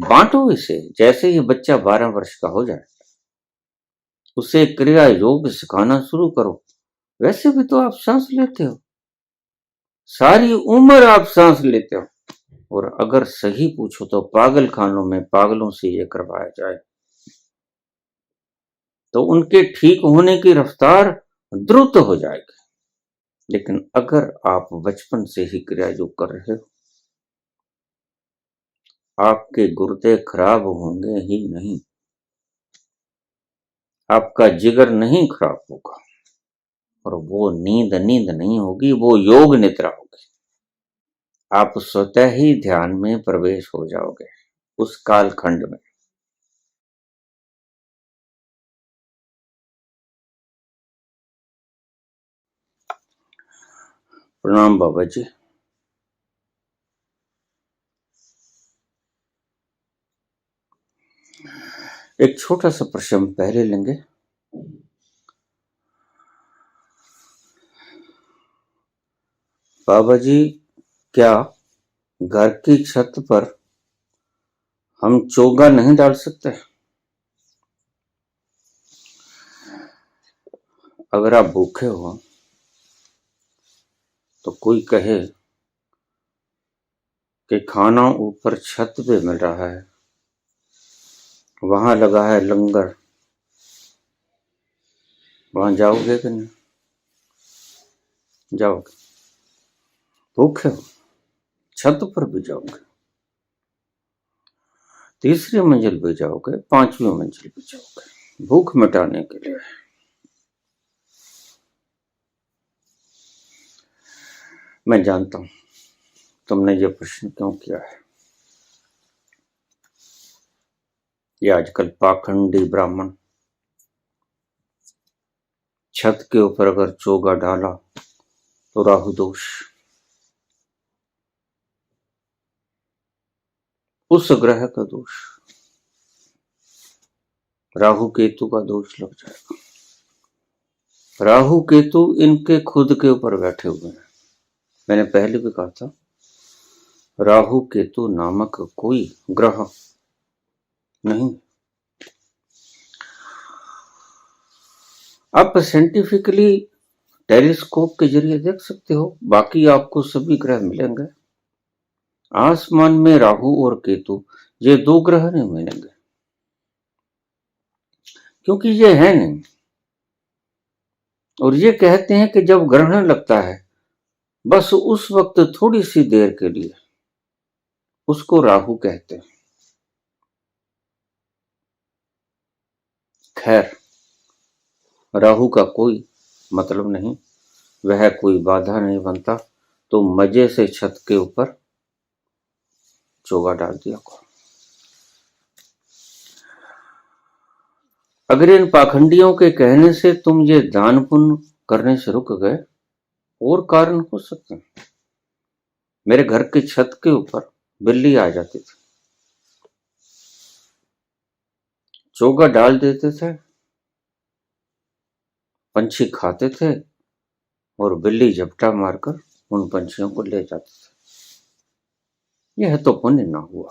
बांटो इसे। जैसे ही बच्चा 12 वर्ष का हो जाए, उसे क्रिया योग सिखाना शुरू करो। वैसे भी तो आप सांस लेते हो, सारी उम्र आप सांस लेते हो। और अगर सही पूछो तो पागल खानों में पागलों से ये करवाया जाए तो उनके ठीक होने की रफ्तार द्रुत हो जाएगी। लेकिन अगर आप बचपन से ही क्रिया योग कर रहे हो, आपके गुर्दे खराब होंगे ही नहीं, आपका जिगर नहीं खराब होगा, और वो नींद नहीं होगी, वो योग निद्रा होगी। आप स्वतः ही ध्यान में प्रवेश हो जाओगे उस कालखंड में। प्रणाम बाबा जी। एक छोटा सा प्रश्न पहले लेंगे। बाबा जी, क्या घर की छत पर हम चोगा नहीं डाल सकते? अगर आप भूखे हो तो कोई कहे कि खाना ऊपर छत पे मिल रहा है, वहां लगा है लंगर, वहां जाओगे कि नहीं? जाओगे। भूखे हो, छत पर भी जाओगे, तीसरी मंजिल पे जाओगे, पांचवी मंजिल पे जाओगे, भूख मिटाने के लिए। मैं जानता हूं तुमने ये प्रश्न क्यों किया है। ये आजकल पाखंडी ब्राह्मण छत के ऊपर अगर चोगा डाला तो राहु दोष, उस ग्रह का दोष, राहु केतु का दोष लग जाएगा। राहु केतु इनके खुद के ऊपर बैठे हुए हैं। मैंने पहले भी कहा था, राहु केतु नामक कोई ग्रह नहीं। आप साइंटिफिकली टेलीस्कोप के जरिए देख सकते हो, बाकी आपको सभी ग्रह मिलेंगे। आसमान में राहु और केतु ये दो ग्रह नहीं मिलेंगे, क्योंकि ये है नहीं। और ये कहते हैं कि जब ग्रहण लगता है बस उस वक्त थोड़ी सी देर के लिए, उसको राहु कहते हैं। खैर, राहु का कोई मतलब नहीं, वह कोई बाधा नहीं बनता, तो मजे से छत के ऊपर चोगा डाल दिया को। अगर इन पाखंडियों के कहने से तुम ये दान पुण्य करने से रुक गए, और कारण हो सकते हैं। मेरे घर की छत के ऊपर बिल्ली आ जाती थी, चोगा डाल देते थे, पंछी खाते थे और बिल्ली झपटा मारकर उन पंछियों को ले जाते थे। यह तो पुण्य ना हुआ,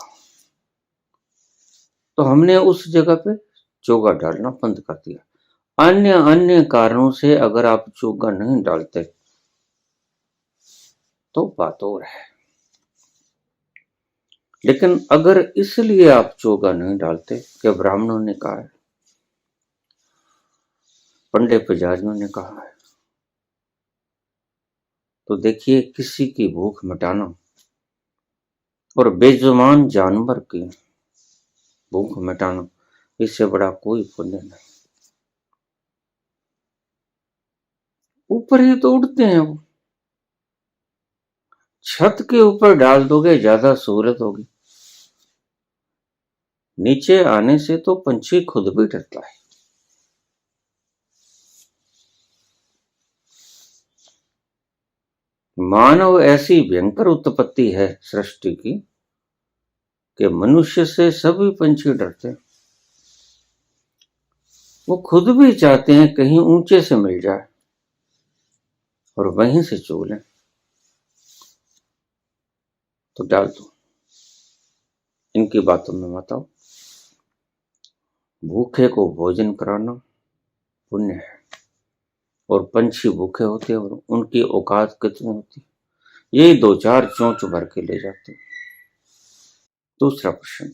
तो हमने उस जगह पे चोगा डालना बंद कर दिया। अन्य अन्य कारणों से अगर आप चोगा नहीं डालते तो बात और है। लेकिन अगर इसलिए आप चोगा नहीं डालते कि ब्राह्मणों ने कहा है, पंडित पुजारियों ने कहा है, तो देखिए किसी की भूख मिटाना और बेजुबान जानवर की भूख मिटाना, इससे बड़ा कोई पुण्य नहीं। ऊपर ही तो उड़ते हैं वो, छत के ऊपर डाल दोगे ज्यादा सहूलत होगी। नीचे आने से तो पंछी खुद भी डरता है। मानव ऐसी भयंकर उत्पत्ति है सृष्टि की कि मनुष्य से सभी पंछी डरते हैं। वो खुद भी चाहते हैं कहीं ऊंचे से मिल जाए और वहीं से चो लें, तो डाल दो। इनकी बातों में मत आओ। भूखे को भोजन कराना पुण्य है, और पंछी भूखे होते हैं और उनकी औकात कितनी होती है, यही दो चार चोंच भर के ले जाते हैं। दूसरा प्रश्न,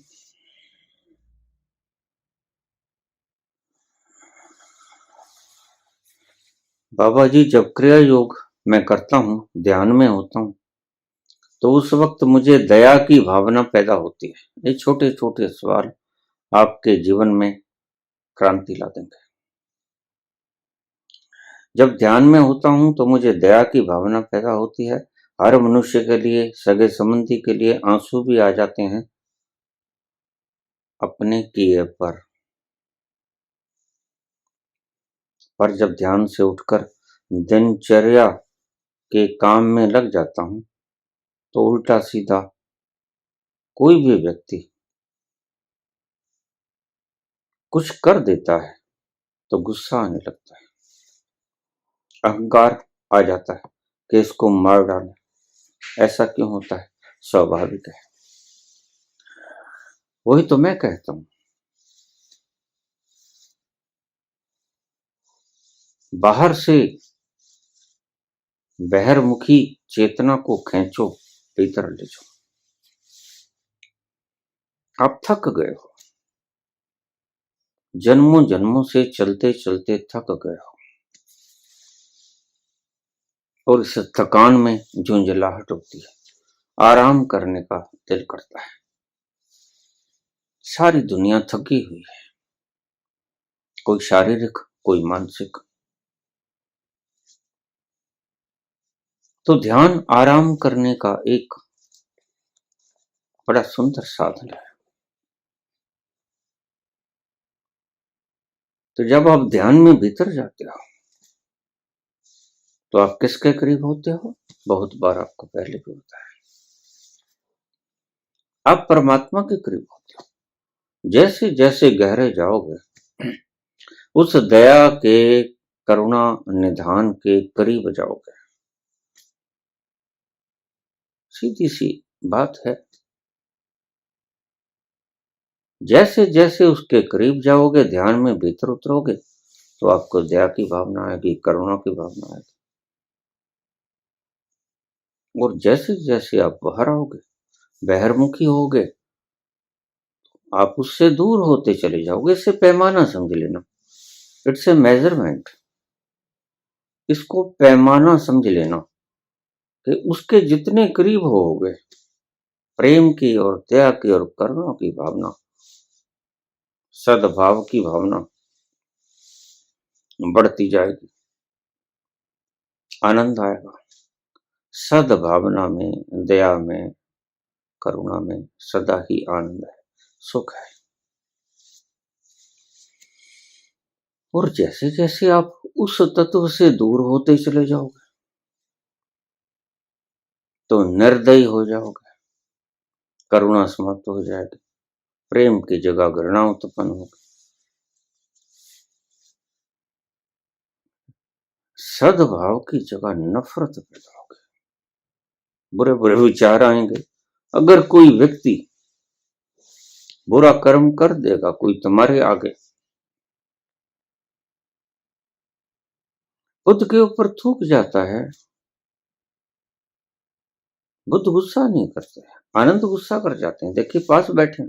बाबा जी, जब क्रिया योग मैं करता हूँ, ध्यान में होता हूँ, तो उस वक्त मुझे दया की भावना पैदा होती है। ये छोटे छोटे सवाल आपके जीवन में क्रांति ला देंगे। जब ध्यान में होता हूँ तो मुझे दया की भावना पैदा होती है। हर मनुष्य के लिए, सगे संबंधी के लिए आंसू भी आ जाते हैं अपने किए पर जब ध्यान से उठकर दिनचर्या के काम में लग जाता हूँ तो उल्टा सीधा कोई भी व्यक्ति कुछ कर देता है तो गुस्सा आने लगता है, अहंकार आ जाता है कि इसको मार डालें। ऐसा क्यों होता है? स्वाभाविक है। वही तो मैं कहता हूं, बाहर से बहिर्मुखी चेतना को खींचो, भीतर ले जाओ। आप थक गए हो, जन्मों जन्मों से चलते चलते थक गए हो, और इस थकान में झुंझलाहट होती है, आराम करने का दिल करता है। सारी दुनिया थकी हुई है, कोई शारीरिक, कोई मानसिक। तो ध्यान आराम करने का एक बड़ा सुंदर साधन है। तो जब आप ध्यान में भीतर जाते हो तो आप किसके करीब होते हो? बहुत बार आपको पहले भी बताया, आप परमात्मा के करीब होते हो। जैसे जैसे गहरे जाओगे उस दया के, करुणा निधान के करीब जाओगे। सीधी सी बात है। जैसे जैसे उसके करीब जाओगे, ध्यान में भीतर उतरोगे, तो आपको दया की भावना आएगी, करुणा की भावना आएगी। और जैसे जैसे आप बाहर आओगे, बहिर्मुखी होगे, आप उससे दूर होते चले जाओगे। इसे पैमाना समझ लेना, इट्स ए मेजरमेंट। इसको पैमाना समझ लेना कि उसके जितने करीब होगे, प्रेम की और दया की और करुणा की भावना, सद्भाव की भावना बढ़ती जाएगी, आनंद आएगा। सद्भावना में, दया में, करुणा में सदा ही आनंद है, सुख है। और जैसे जैसे आप उस तत्व से दूर होते चले जाओगे तो निर्दयी हो जाओगे, करुणा समाप्त हो जाएगी, प्रेम की जगह घृणा उत्पन्न होगी, सद्भाव की जगह नफरत पैदा होगी, बुरे बुरे विचार आएंगे। अगर कोई व्यक्ति बुरा कर्म कर देगा, कोई तुम्हारे आगे, बुद्ध के ऊपर थूक जाता है, बुद्ध गुस्सा नहीं करते, आनंद गुस्सा कर जाते हैं। देखिए पास बैठे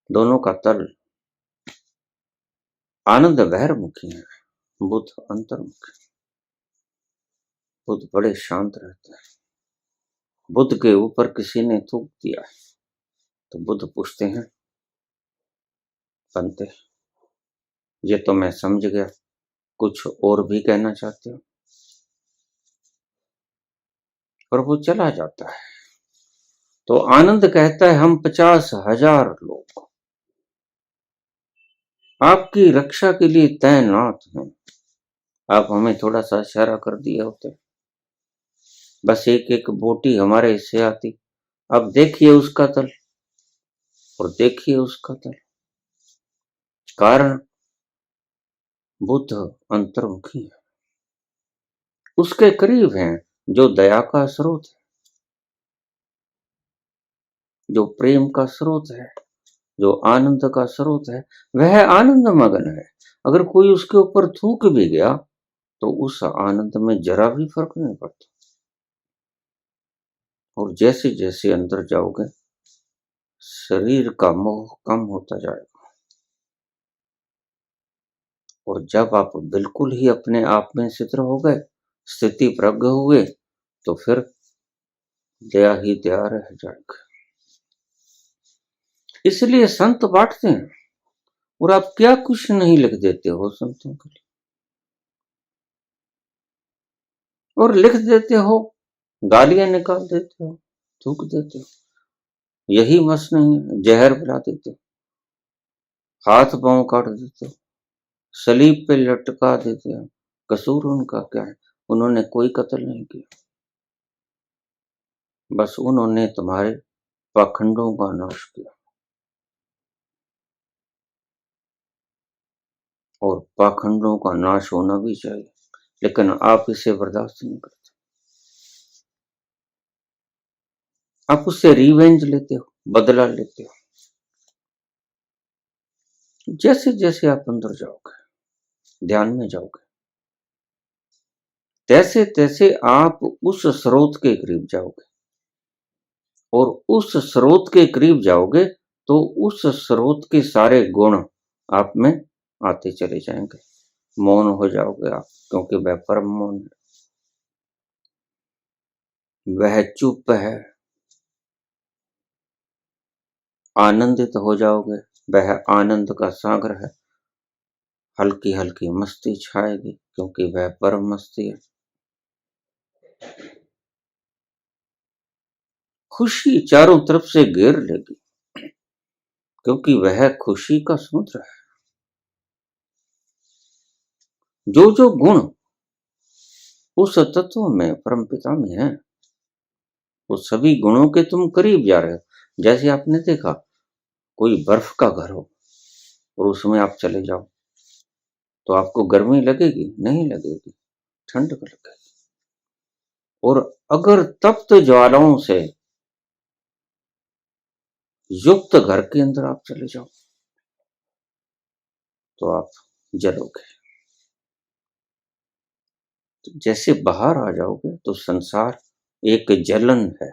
दोनों का तल, आनंद बहिर्मुखी है, बुद्ध अंतर्मुखी। बुद्ध बड़े शांत रहते हैं। बुद्ध के ऊपर किसी ने थूक दिया है तो बुद्ध पूछते हैं, बनते, ये तो मैं समझ गया, कुछ और भी कहना चाहते हो? और वो चला जाता है। तो आनंद कहता है, हम 50,000 लोग आपकी रक्षा के लिए तैनात हैं, आप हमें थोड़ा सा इशारा कर दिए होते, बस एक एक बोटी हमारे हिस्से आती। अब देखिए उसका तल और देखिए उसका तल। कारण बुद्ध अंतर्मुखी है, उसके करीब हैं जो दया का स्रोत है। जो प्रेम का स्रोत है, जो आनंद का स्रोत है, वह आनंद मगन है। अगर कोई उसके ऊपर थूक भी गया तो उस आनंद में जरा भी फर्क नहीं पड़ता। और जैसे जैसे अंदर जाओगे शरीर का मोह कम होता जाएगा, और जब आप बिल्कुल ही अपने आप में स्थिर हो गए, स्थिति प्रज्ञ हुए, तो फिर दया ही दया रह जाएगा। इसलिए संत बांटते हैं, और आप क्या कुछ नहीं लिख देते हो संतों के लिए, और लिख देते हो, गालियां निकाल देते हो, थूक देते हो, यही बस नहीं, जहर पिला देते हो, हाथ पांव काट देते हो, सलीब पे लटका देते हो। कसूर उनका क्या है? उन्होंने कोई कत्ल नहीं किया, बस उन्होंने तुम्हारे पाखंडों का नाश किया, और पाखंडों का नाश होना भी चाहिए, लेकिन आप इसे बर्दाश्त नहीं करते। आप उससे रिवेंज लेते हो, बदला लेते हो। जैसे जैसे आप अंदर जाओगे, ध्यान में जाओगे, तैसे तैसे आप उस स्रोत के करीब जाओगे, और उस स्रोत के करीब जाओगे तो उस स्रोत के सारे गुण आप में आते चले जाएंगे। मौन हो जाओगे आप, क्योंकि वह परम मौन है, वह चुप है। आनंदित हो जाओगे, वह आनंद का सागर है। हल्की हल्की मस्ती छाएगी, क्योंकि वह परम मस्ती है। खुशी चारों तरफ से घेर लेगी, क्योंकि वह खुशी का समुद्र है। जो जो गुण उस तत्व में, परम पिता में है, वो सभी गुणों के तुम करीब जा रहे हो। जैसे आपने देखा, कोई बर्फ का घर हो और उसमें आप चले जाओ, तो आपको गर्मी लगेगी? नहीं लगेगी, ठंड लगेगी। और अगर तप्त ज्वालाओं से युक्त घर के अंदर आप चले जाओ, तो आप जलोगे। तो जैसे बाहर आ जाओगे तो संसार एक जलन है,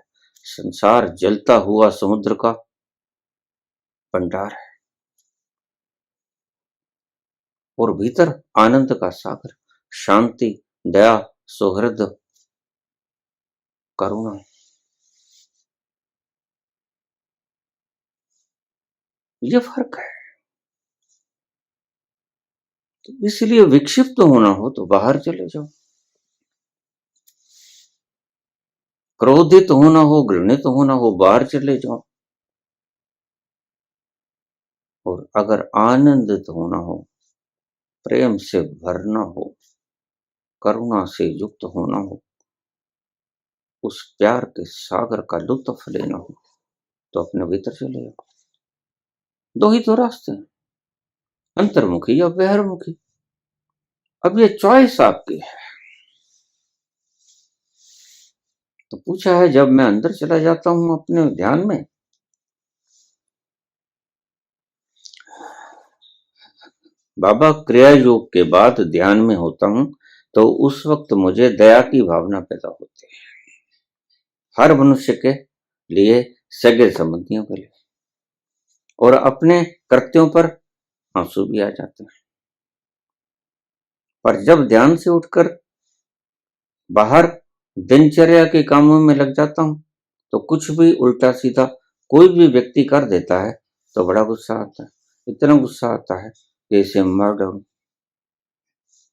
संसार जलता हुआ समुद्र का भंडार है, और भीतर आनंद का सागर, शांति, दया, सौहृद, करुणा। ये फर्क है। तो इसलिए विक्षिप्त होना हो तो बाहर चले जाओ, क्रोधित होना हो, घृणित होना हो, बाहर चले जाओ, और अगर आनंदित होना हो, प्रेम से भरना हो, करुणा से युक्त होना हो, उस प्यार के सागर का लुत्फ लेना हो, तो अपने भीतर चले जाओ। दो ही तो रास्ते हैं, अंतर्मुखी या बहिर्मुखी। अब ये चॉइस आपकी है। तो पूछा है, जब मैं अंदर चला जाता हूं अपने ध्यान में, बाबा क्रिया योग के बाद ध्यान में होता हूं, तो उस वक्त मुझे दया की भावना पैदा होती है, हर मनुष्य के लिए, सगे संबंधियों के लिए, और अपने कृत्यों पर आंसू भी आ जाते हैं। पर जब ध्यान से उठकर बाहर दिनचर्या के कामों में लग जाता हूं, तो कुछ भी उल्टा सीधा कोई भी व्यक्ति कर देता है तो बड़ा गुस्सा आता है, इतना गुस्सा आता है कि इसे मार डालूं।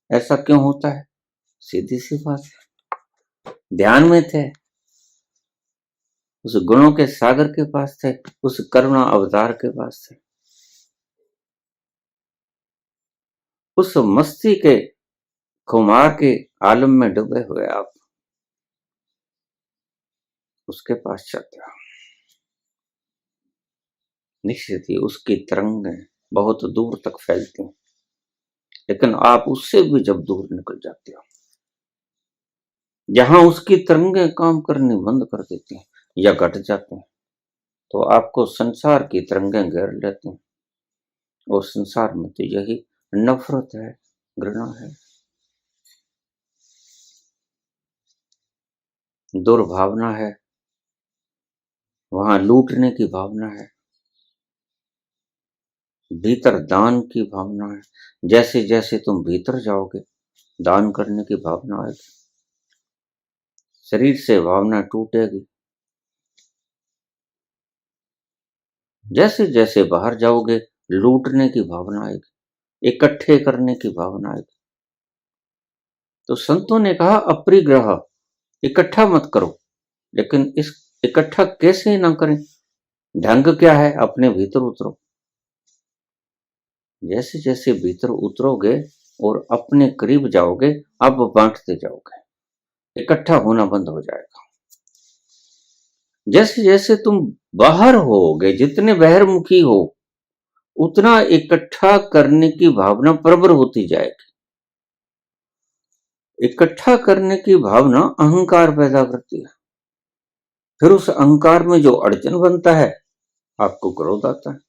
ऐसा क्यों होता है? सीधी सी बात है, ध्यान में थे, उस गुणों के सागर के पास थे, उस करुणा अवतार के पास थे, उस मस्ती के खुमार के आलम में डूबे हुए आप उसके पास जाते हो। निश्चित ही उसकी तरंगें बहुत दूर तक फैलती हैं, लेकिन आप उससे भी जब दूर निकल जाते हो, जहां उसकी तरंगें काम करनी बंद कर देती हैं या घट जाती हैं, तो आपको संसार की तरंगें घेर लेती हैं। और संसार में तो यही नफरत है, घृणा है, दुर्भावना है, वहां लूटने की भावना है, भीतर दान की भावना है। जैसे जैसे तुम भीतर जाओगे दान करने की भावना आएगी, शरीर से भावना टूटेगी। जैसे जैसे बाहर जाओगे लूटने की भावना आएगी, इकट्ठे करने की भावना आएगी। तो संतों ने कहा अपरिग्रह, इकट्ठा मत करो, लेकिन इस इकट्ठा कैसे ना करें, ढंग क्या है, अपने भीतर उतरो। जैसे जैसे भीतर उतरोगे और अपने करीब जाओगे, अब बांटते जाओगे, इकट्ठा होना बंद हो जाएगा। जैसे जैसे तुम बाहर होगे, जितने बहिर्मुखी हो, उतना इकट्ठा करने की भावना प्रबल होती जाएगी। इकट्ठा करने की भावना अहंकार पैदा करती है। फिर उस अहंकार में जो अड़चन बनता है, आपको क्रोध आता है,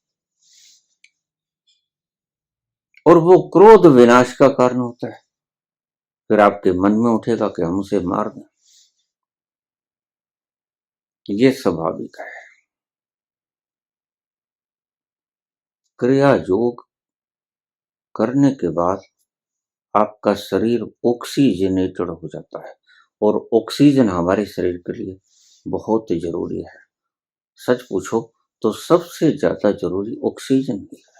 और वो क्रोध विनाश का कारण होता है। फिर आपके मन में उठेगा कि हम उसे मार दें। ये स्वाभाविक है। क्रिया योग करने के बाद आपका शरीर ऑक्सीजनेटेड हो जाता है, और ऑक्सीजन हमारे शरीर के लिए बहुत जरूरी है। सच पूछो तो सबसे ज्यादा जरूरी ऑक्सीजन ही है।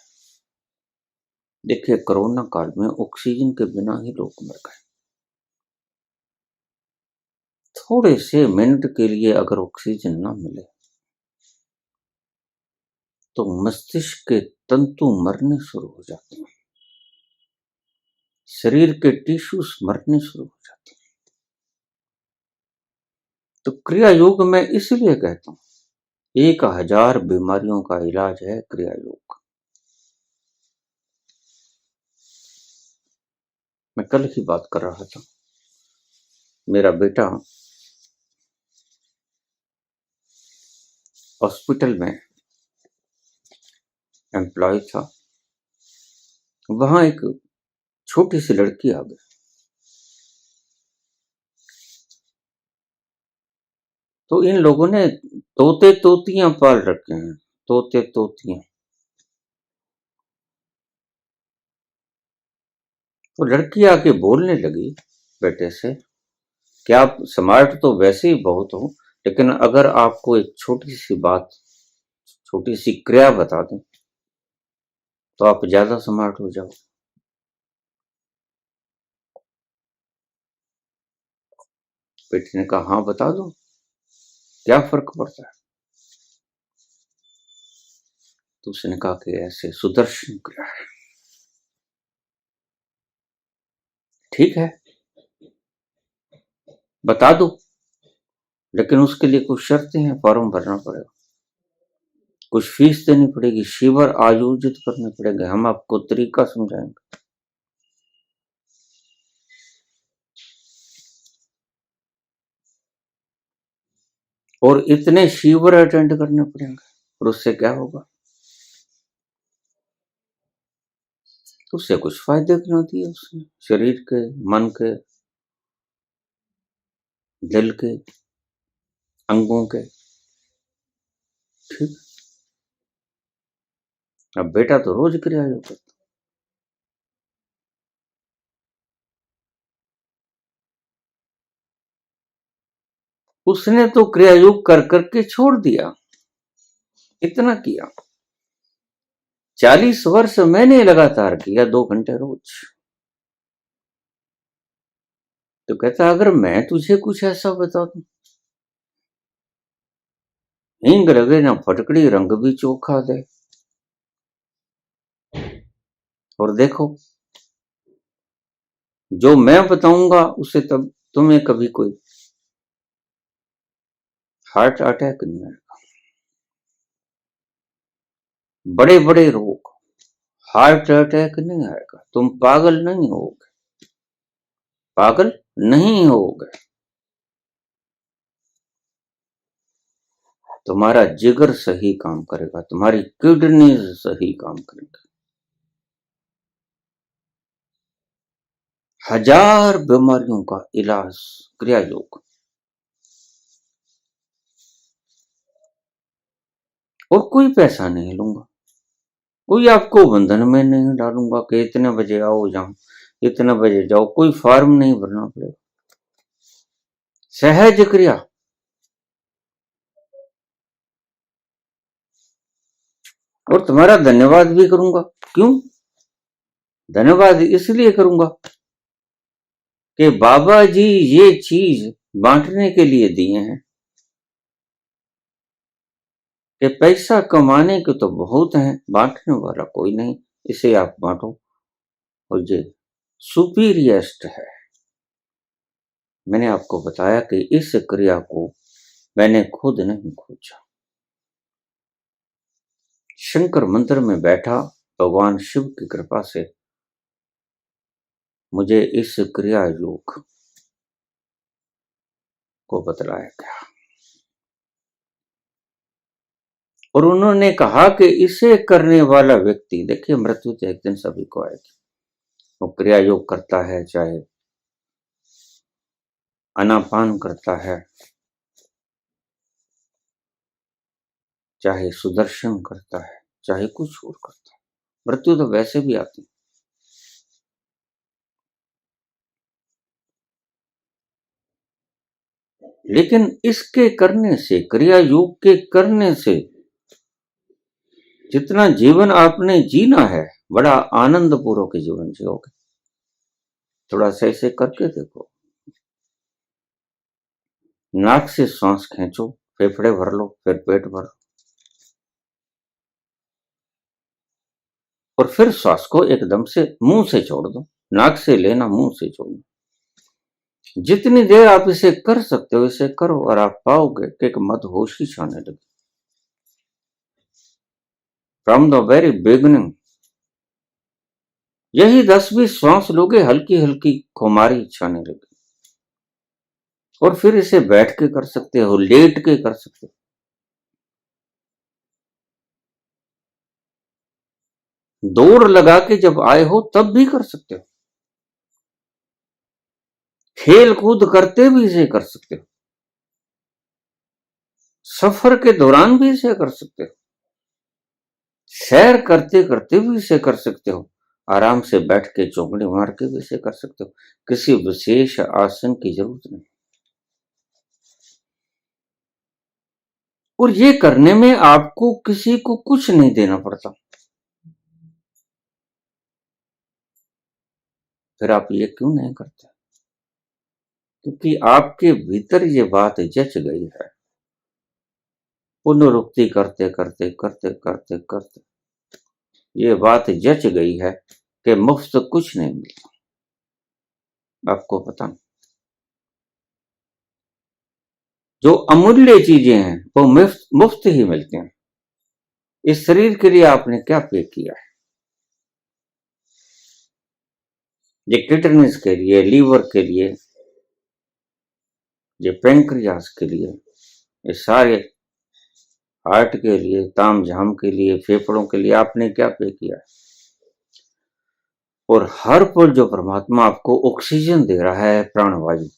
देखिए कोरोना काल में ऑक्सीजन के बिना ही लोग मर गए। थोड़े से मिनट के लिए अगर ऑक्सीजन ना मिले तो मस्तिष्क के तंतु मरने शुरू हो जाते हैं, शरीर के टिश्यूज मरने शुरू हो जाते हैं। तो क्रिया योग मैं इसलिए कहता हूं, 1000 बीमारियों का इलाज है क्रिया योग। मैं कल ही बात कर रहा था, मेरा बेटा हॉस्पिटल में एम्प्लॉय था, वहां एक छोटी सी लड़की आ गई। तो इन लोगों ने तोते तोतियां पाल रखे हैं, तोते तोतियां। तो लड़की आके बोलने लगी बेटे से कि आप स्मार्ट तो वैसे ही बहुत हो, लेकिन अगर आपको एक छोटी सी बात, छोटी सी क्रिया बता दूं तो आप ज्यादा स्मार्ट हो जाओ। बेटे ने कहा हाँ बता दो, क्या फर्क पड़ता है। तो उसने कहा कि ऐसे सुदर्शन क्रिया है। ठीक है बता दो, लेकिन उसके लिए कुछ शर्तें हैं, फॉर्म भरना पड़ेगा, कुछ फीस देनी पड़ेगी, शिविर आयोजित करने पड़ेंगे, हम आपको तरीका समझाएंगे। और इतने शिविर अटेंड करने पड़ेंगे, और उससे क्या होगा। तो उससे कुछ फायदे गिना दिए उसने, शरीर के, मन के, दिल के, अंगों के। ठीक, अब बेटा तो रोज क्रिया योग करता। उसने तो क्रिया योग कर करके छोड़ दिया, इतना किया। 40 वर्ष मैंने लगातार किया, 2 घंटे रोज। तो कहता अगर मैं तुझे कुछ ऐसा बता दूं, हींग लगे ना फटकड़ी, रंग भी चोखा दे, और देखो जो मैं बताऊंगा उससे तब तुम्हें कभी कोई हार्ट अटैक नहीं आएगा। बड़े बड़े रोग, हार्ट अटैक नहीं आएगा, तुम पागल नहीं होगे, पागल नहीं होगे। तुम्हारा जिगर सही काम करेगा, तुम्हारी किडनी सही काम करेगी। 1000 बीमारियों का इलाज क्रिया योग। और कोई पैसा नहीं लूंगा, कोई आपको बंधन में नहीं डालूंगा कि इतने बजे आओ जाओ, इतने बजे जाओ, कोई फॉर्म नहीं भरना पड़ेगा, सहज क्रिया। और तुम्हारा धन्यवाद भी करूंगा। क्यों धन्यवाद? इसलिए करूंगा कि बाबा जी ये चीज बांटने के लिए दिए हैं कि पैसा कमाने के तो बहुत हैं, बांटने वाला कोई नहीं, इसे आप बांटो। और ये सुपीरियस्ट है। मैंने आपको बताया कि इस क्रिया को मैंने खुद नहीं खोजा। शंकर मंदिर में बैठा भगवान शिव की कृपा से मुझे इस क्रिया योग को बतलाया गया और उन्होंने कहा कि इसे करने वाला व्यक्ति, देखिए मृत्यु तो एक दिन सभी को आएगी, वो क्रिया योग करता है, चाहे अनापान करता है, चाहे सुदर्शन करता है, चाहे कुछ और करता है, मृत्यु तो वैसे भी आती है। लेकिन इसके करने से, क्रिया योग के करने से जितना जीवन आपने जीना है, बड़ा आनंद पूर्वक जीवन जियोगे। थोड़ा सा ऐसे करके देखो, नाक से सांस खींचो, फेफड़े भर लो, फिर पेट भर लो, और फिर श्वास को एकदम से मुंह से छोड़ दो। नाक से लेना, मुंह से छोड़ना। जितनी देर आप इसे कर सकते हो इसे करो और आप पाओगे कि एक मदहोशी छाने लगी। फ्रॉम द वेरी बिगिनिंग यही 10-20 श्वास लोगे, हल्की हल्की खुमारी छाने लगी। और फिर इसे बैठ के कर सकते हो, लेट के कर सकते हो, दौड़ लगा के जब आए हो तब भी कर सकते हो, खेल कूद करते भी इसे कर सकते हो, सफर के दौरान भी इसे कर सकते हो, सैर करते करते भी इसे कर सकते हो, आराम से बैठ के चौकड़ी मार के भी इसे कर सकते हो। किसी विशेष आसन की जरूरत नहीं। और ये करने में आपको किसी को कुछ नहीं देना पड़ता। फिर आप ये क्यों नहीं करते? क्योंकि आपके भीतर ये बात जच गई है। पुनरुक्ति करते करते करते करते करते ये बात जच गई है कि मुफ्त कुछ नहीं मिलता। आपको पता नहीं, जो अमूल्य चीजें हैं वो मुफ्त ही मिलती हैं। इस शरीर के लिए आपने क्या पे किया है? ये किडनीज के लिए, लीवर के लिए, ये पैंक्रियास के लिए, ये सारे हार्ट के लिए, तामझाम के लिए, फेफड़ों के लिए आपने क्या पे किया है? और हर पल जो परमात्मा आपको ऑक्सीजन दे रहा है, प्राणवायु,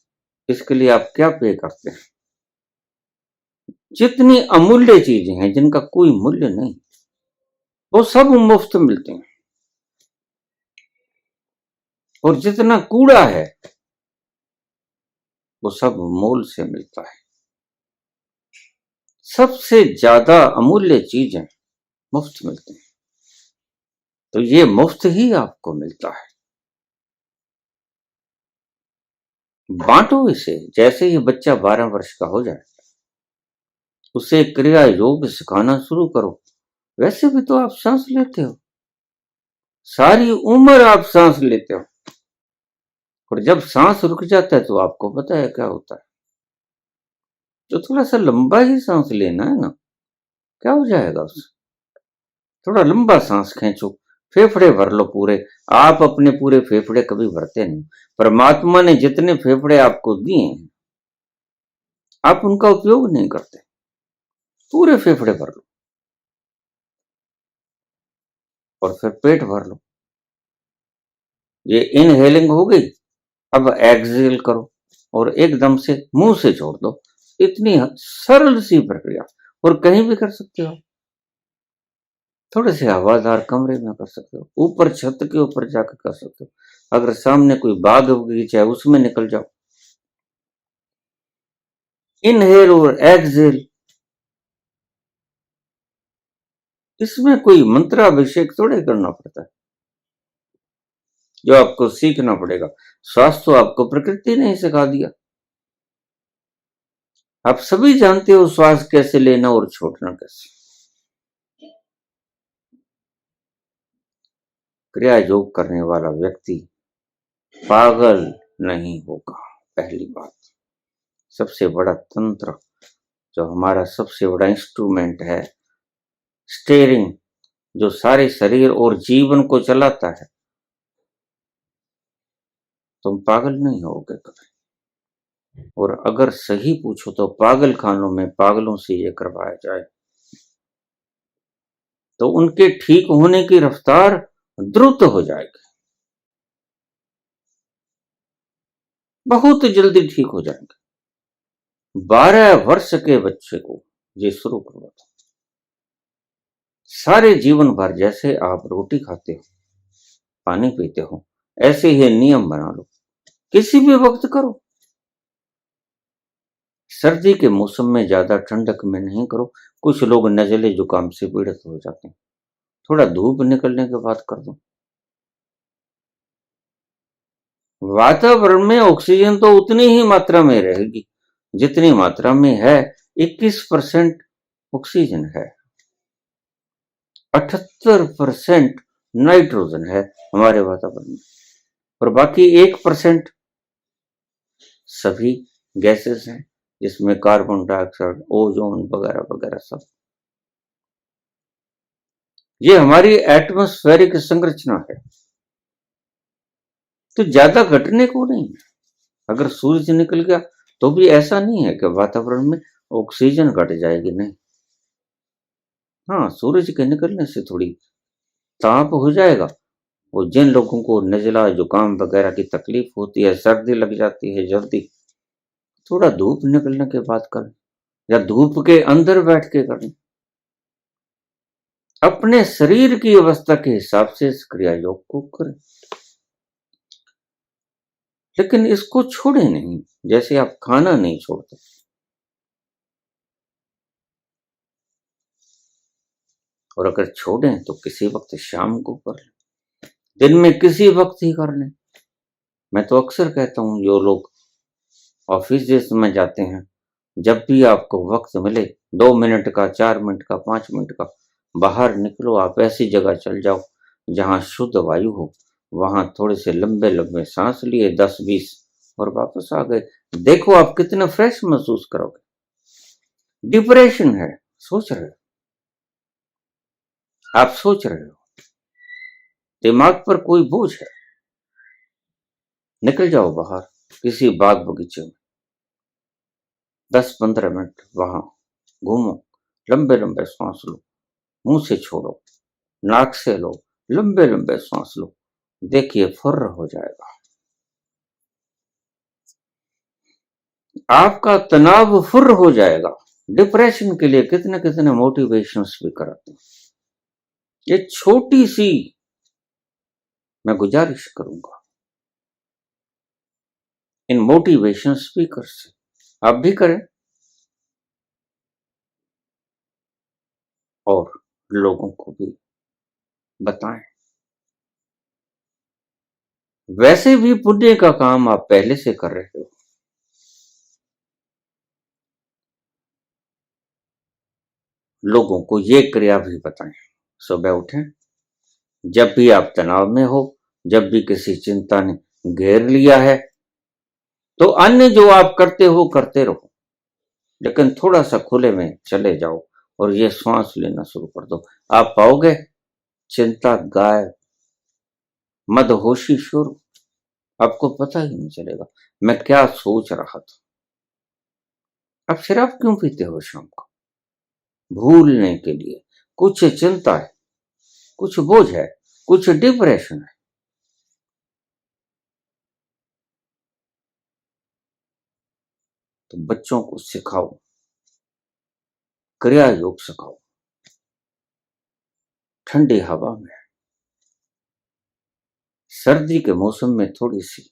इसके लिए आप क्या पे करते हैं? जितनी अमूल्य चीजें हैं जिनका कोई मूल्य नहीं, वो सब मुफ्त मिलते हैं। और जितना कूड़ा है वो सब मोल से मिलता है। सबसे ज्यादा अमूल्य चीजें मुफ्त मिलती हैं, तो ये मुफ्त ही आपको मिलता है। बांटो इसे। जैसे ही बच्चा 12 वर्ष का हो जाए उसे क्रिया योग सिखाना शुरू करो। वैसे भी तो आप सांस लेते हो, सारी उम्र आप सांस लेते हो, और जब सांस रुक जाता है तो आपको पता है क्या होता है। तो थोड़ा सा लंबा ही सांस लेना है ना, क्या हो जाएगा उससे? थोड़ा लंबा सांस खींचो, फेफड़े भर लो पूरे। आप अपने पूरे फेफड़े कभी भरते नहीं। परमात्मा ने जितने फेफड़े आपको दिए हैं आप उनका उपयोग नहीं करते। पूरे फेफड़े भर लो और फिर पेट भर लो। ये इनहेलिंग हो गई, अब एक्सहेल करो और एकदम से मुंह से छोड़ दो। इतनी सरल सी प्रक्रिया, और कहीं भी कर सकते हो। थोड़े से हवादार कमरे में कर सकते हो, ऊपर छत के ऊपर जाकर कर सकते हो, अगर सामने कोई बाग बगीचा है उसमें निकल जाओ। इनहेल और एक्सहेल, इसमें कोई मंत्राभिषेक थोड़े करना पड़ता है जो आपको सीखना पड़ेगा। श्वास तो आपको प्रकृति ने ही सिखा दिया। आप सभी जानते हो श्वास कैसे लेना और छोड़ना कैसे। क्रिया योग करने वाला व्यक्ति पागल नहीं होगा। पहली बात, सबसे बड़ा तंत्र जो हमारा सबसे बड़ा इंस्ट्रूमेंट है, स्टीयरिंग, जो सारे शरीर और जीवन को चलाता है, तुम पागल नहीं होगे कभी। और अगर सही पूछो तो पागल खानों में पागलों से ये करवाया जाए तो उनके ठीक होने की रफ्तार द्रुत हो जाएगी, बहुत जल्दी ठीक हो जाएंगे। 12 वर्ष के बच्चे को ये शुरू करवा दो। सारे जीवन भर जैसे आप रोटी खाते हो, पानी पीते हो, ऐसे ही नियम बना लो, किसी भी वक्त करो। सर्दी के मौसम में ज्यादा ठंडक में नहीं करो, कुछ लोग नजले जुकाम से पीड़ित हो जाते हैं, थोड़ा धूप निकलने के बाद कर दो। वातावरण में ऑक्सीजन तो उतनी ही मात्रा में रहेगी जितनी मात्रा में है। 21% ऑक्सीजन है, 78% नाइट्रोजन है हमारे वातावरण में, और बाकी 1% सभी गैसेस हैं, जिसमें कार्बन डाइऑक्साइड, ओजोन वगैरह वगैरह सब। ये हमारी एटमॉस्फेरिक संरचना है, तो ज्यादा घटने को नहीं है। अगर सूरज निकल गया तो भी ऐसा नहीं है कि वातावरण में ऑक्सीजन घट जाएगी, नहीं। हाँ, सूरज के निकलने से थोड़ी ताप हो जाएगा, और जिन लोगों को नजला जुकाम वगैरह की तकलीफ होती है, सर्दी लग जाती है जल्दी, थोड़ा धूप निकलने के बाद करें या धूप के अंदर बैठ के करें। अपने शरीर की अवस्था के हिसाब से इस क्रिया योग को करें, लेकिन इसको छोड़े नहीं, जैसे आप खाना नहीं छोड़ते। और अगर छोड़ें तो किसी वक्त शाम को कर लें, दिन में किसी वक्त ही कर लें। मैं तो अक्सर कहता हूं, जो लोग ऑफिस जिस में जाते हैं, जब भी आपको वक्त मिले, 2 मिनट का, 4 मिनट का, 5 मिनट का, बाहर निकलो। आप ऐसी जगह चल जाओ जहां शुद्ध वायु हो, वहां थोड़े से लंबे लंबे सांस लिए, 10-20, और वापस आ गए। देखो आप कितना फ्रेश महसूस करोगे। डिप्रेशन है, सोच रहे हो, आप सोच रहे हो, दिमाग पर कोई बोझ है, निकल जाओ बाहर किसी बाग बगीचे में, 10-15 मिनट वहां घूमो, लंबे लंबे सांस लो, मुंह से छोड़ो, नाक से लो, लंबे लंबे सांस लो, देखिए फुर्र हो जाएगा। आपका तनाव फुर्र हो जाएगा। डिप्रेशन के लिए कितने कितने मोटिवेशंस भी कराते हैं। ये छोटी सी मैं गुजारिश करूंगा इन मोटिवेशन स्पीकर से, आप भी करें और लोगों को भी बताएं। वैसे भी पुण्य का काम आप पहले से कर रहे हो, लोगों को ये क्रिया भी बताएं। सुबह उठें, जब भी आप तनाव में हो, जब भी किसी चिंता ने घेर लिया है, तो अन्य जो आप करते हो करते रहो, लेकिन थोड़ा सा खुले में चले जाओ और ये श्वास लेना शुरू कर दो। आप पाओगे चिंता गायब, मदहोशी शुरू, आपको पता ही नहीं चलेगा मैं क्या सोच रहा था। अब शराब क्यों पीते हो शाम को? भूलने के लिए। कुछ चिंता है, कुछ बोझ है, कुछ डिप्रेशन है, तो बच्चों को सिखाओ, क्रिया योग सिखाओ। ठंडी हवा में, सर्दी के मौसम में थोड़ी सी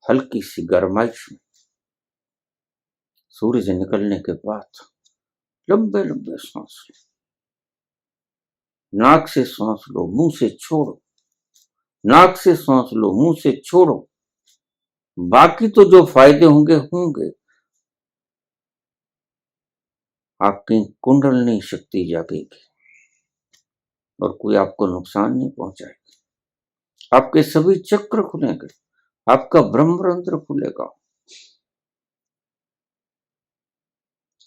हल्की सी गर्माइश में, सूरज निकलने के बाद लंबे लंबे सांस लो, नाक से सांस लो, मुंह से छोड़ो, नाक से सांस लो, मुंह से छोड़ो। बाकी तो जो फायदे होंगे होंगे। आपकी कुंडलनी शक्ति जागेगी और कोई आपको नुकसान नहीं पहुंचाएगा। आपके सभी चक्र खुलेंगे, आपका ब्रह्मरंध्र खुलेगा,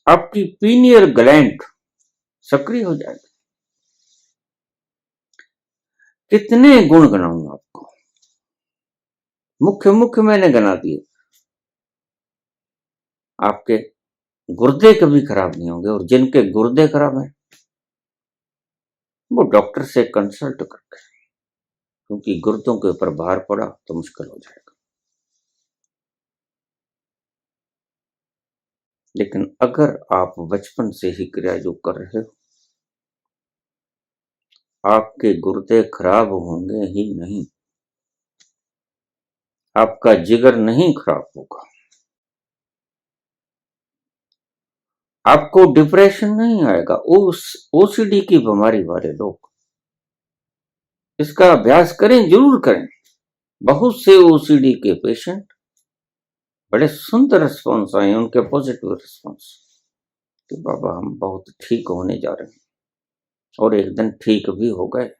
आपकी पीनियल ग्लैंड सक्रिय हो जाएगी। कितने गुण गिनाऊं आपको, मुख्य मुख्य मैंने गिना दिए। आपके गुर्दे कभी खराब नहीं होंगे, और जिनके गुर्दे खराब हैं वो डॉक्टर से कंसल्ट करके, क्योंकि गुर्दों के ऊपर भार पड़ा तो मुश्किल हो जाएगा। लेकिन अगर आप बचपन से ही क्रिया योग कर रहे हो, आपके गुर्दे खराब होंगे ही नहीं, आपका जिगर नहीं खराब होगा, आपको डिप्रेशन नहीं आएगा। ओसीडी की बीमारी वाले लोग इसका अभ्यास करें, जरूर करें। बहुत से ओसीडी के पेशेंट बड़े सुंदर रिस्पॉन्स आए, उनके पॉजिटिव रिस्पॉन्स कि बाबा हम बहुत ठीक होने जा रहे हैं, और एक दिन ठीक भी हो गए।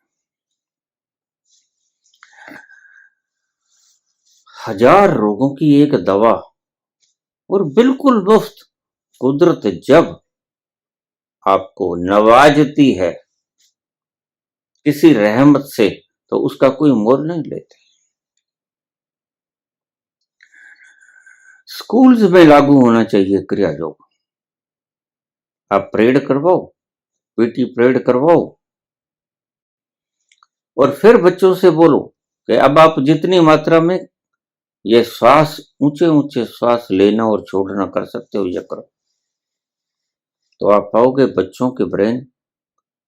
1000 रोगों की एक दवा, और बिल्कुल मुफ्त। कुदरत जब आपको नवाजती है किसी रहमत से, तो उसका कोई मोल नहीं लेते। स्कूल्स में लागू होना चाहिए क्रिया योग। आप परेड करवाओ, पीटी परेड करवाओ, और फिर बच्चों से बोलो कि अब आप जितनी मात्रा में ये श्वास, ऊंचे ऊंचे श्वास लेना और छोड़ना कर सकते हो, ये करो। तो आप पाओगे बच्चों के ब्रेन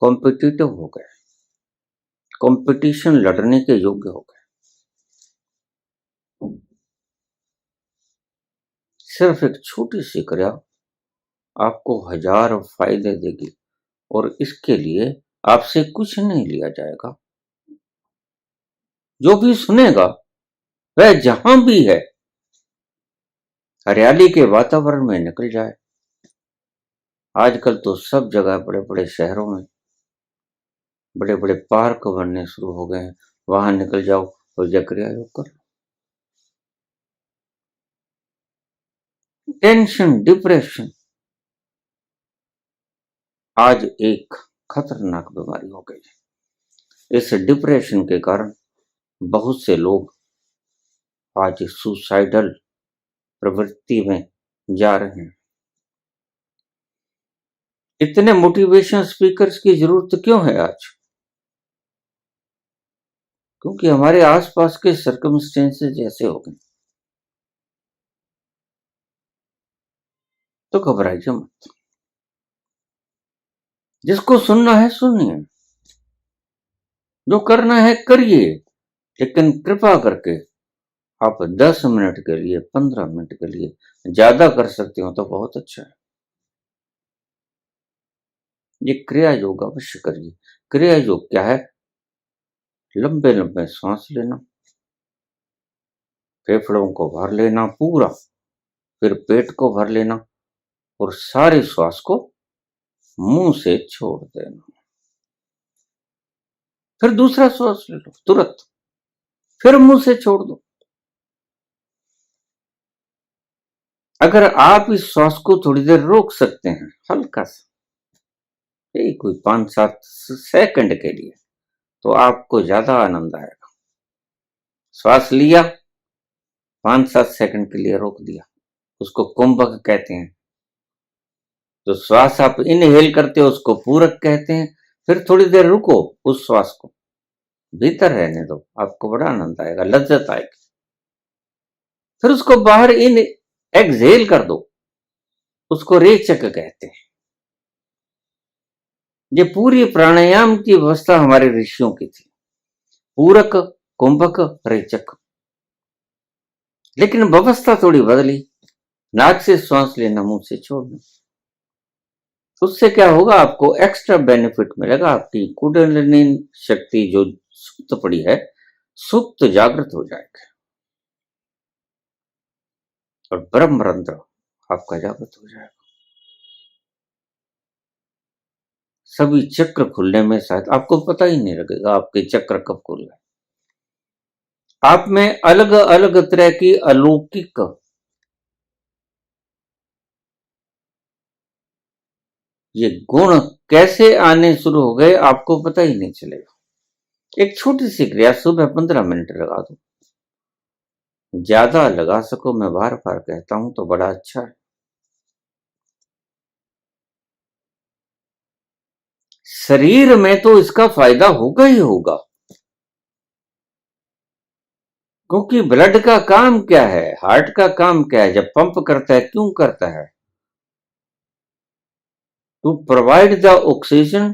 कॉम्पिटिटिव हो गए, कंपटीशन लड़ने के योग्य हो गए। सिर्फ एक छोटी सी क्रिया आपको 1000 फायदे देगी, और इसके लिए आपसे कुछ नहीं लिया जाएगा। जो भी सुनेगा वह जहां भी है हरियाली के वातावरण में निकल जाए। आजकल तो सब जगह बड़े बड़े शहरों में बड़े बड़े पार्क बनने शुरू हो गए हैं, वहां निकल जाओ और क्रिया योग करो। टेंशन, डिप्रेशन आज एक खतरनाक बीमारी हो गई है। इस डिप्रेशन के कारण बहुत से लोग आज सुसाइडल प्रवृत्ति में जा रहे हैं। इतने मोटिवेशन स्पीकर्स की जरूरत क्यों है आज? क्योंकि हमारे आसपास के सर्कमस्टेंसेस ऐसे हो गए। तो घबराइए मत, जिसको सुनना है सुनिए, जो करना है करिए, लेकिन कृपा करके आप 10 मिनट के लिए, 15 मिनट के लिए, ज्यादा कर सकते हो तो बहुत अच्छा है। ये क्रिया योग अवश्य करिए। क्रिया योग क्या है? लंबे लंबे सांस लेना, फेफड़ों को भर लेना पूरा, फिर पेट को भर लेना, और सारे श्वास को मुंह से छोड़ देना। फिर दूसरा श्वास ले लो तुरंत, फिर मुंह से छोड़ दो। अगर आप इस श्वास को थोड़ी देर रोक सकते हैं, हल्का सा, यही कोई 5-7 सेकंड के लिए, तो आपको ज्यादा आनंद आएगा। श्वास लिया, 5-7 सेकंड के लिए रोक दिया, उसको कुंभक कहते हैं। तो श्वास आप इनहेल करते हो उसको पूरक कहते हैं। फिर थोड़ी देर रुको, उस श्वास को भीतर रहने दो, आपको बड़ा आनंद आएगा, लज्जत आएगी। फिर उसको बाहर इन एक्सहेल कर दो, उसको रेचक कहते हैं। ये पूरी प्राणायाम की व्यवस्था हमारे ऋषियों की थी, पूरक, कुंभक, रेचक। लेकिन व्यवस्था थोड़ी बदली, नाक से श्वास लेना, मुंह से छोड़ना। उससे क्या होगा, आपको एक्स्ट्रा बेनिफिट मिलेगा। आपकी कुंडलिनी शक्ति जो सुप्त पड़ी है, सुप्त जागृत हो जाएगा और ब्रह्मरंध्र आपका जागृत हो जाएगा। सभी चक्र खुलने में शायद आपको पता ही नहीं लगेगा आपके चक्र कब खुल गए। आप में अलग अलग तरह की अलौकिक ये गुण कैसे आने शुरू हो गए, आपको पता ही नहीं चलेगा। एक छोटी सी क्रिया, सुबह 15 मिनट लगा दो, ज्यादा लगा सको, मैं बार बार कहता हूं तो बड़ा अच्छा है। शरीर में तो इसका फायदा होगा ही होगा, क्योंकि ब्लड का काम क्या है, हार्ट का काम क्या है, जब पंप करता है क्यों करता है? To provide the oxygen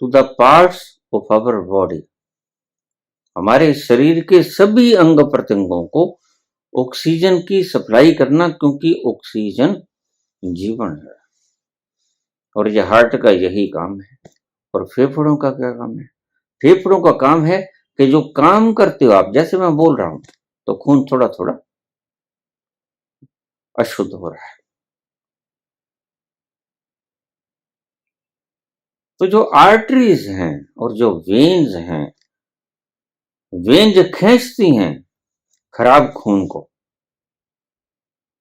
to the parts of our body. हमारे शरीर के सभी अंग प्रत्यंगों को ऑक्सीजन की सप्लाई करना, क्योंकि ऑक्सीजन जीवन है। और ये हार्ट का यही काम है। और फेफड़ों का क्या काम है? फेफड़ों का काम है कि जो काम करते हो आप, जैसे मैं बोल रहा हूं तो खून थोड़ा थोड़ा अशुद्ध हो रहा है, तो जो आर्टरीज हैं और जो वेन्स हैं, वेन्स खींचती हैं खराब खून को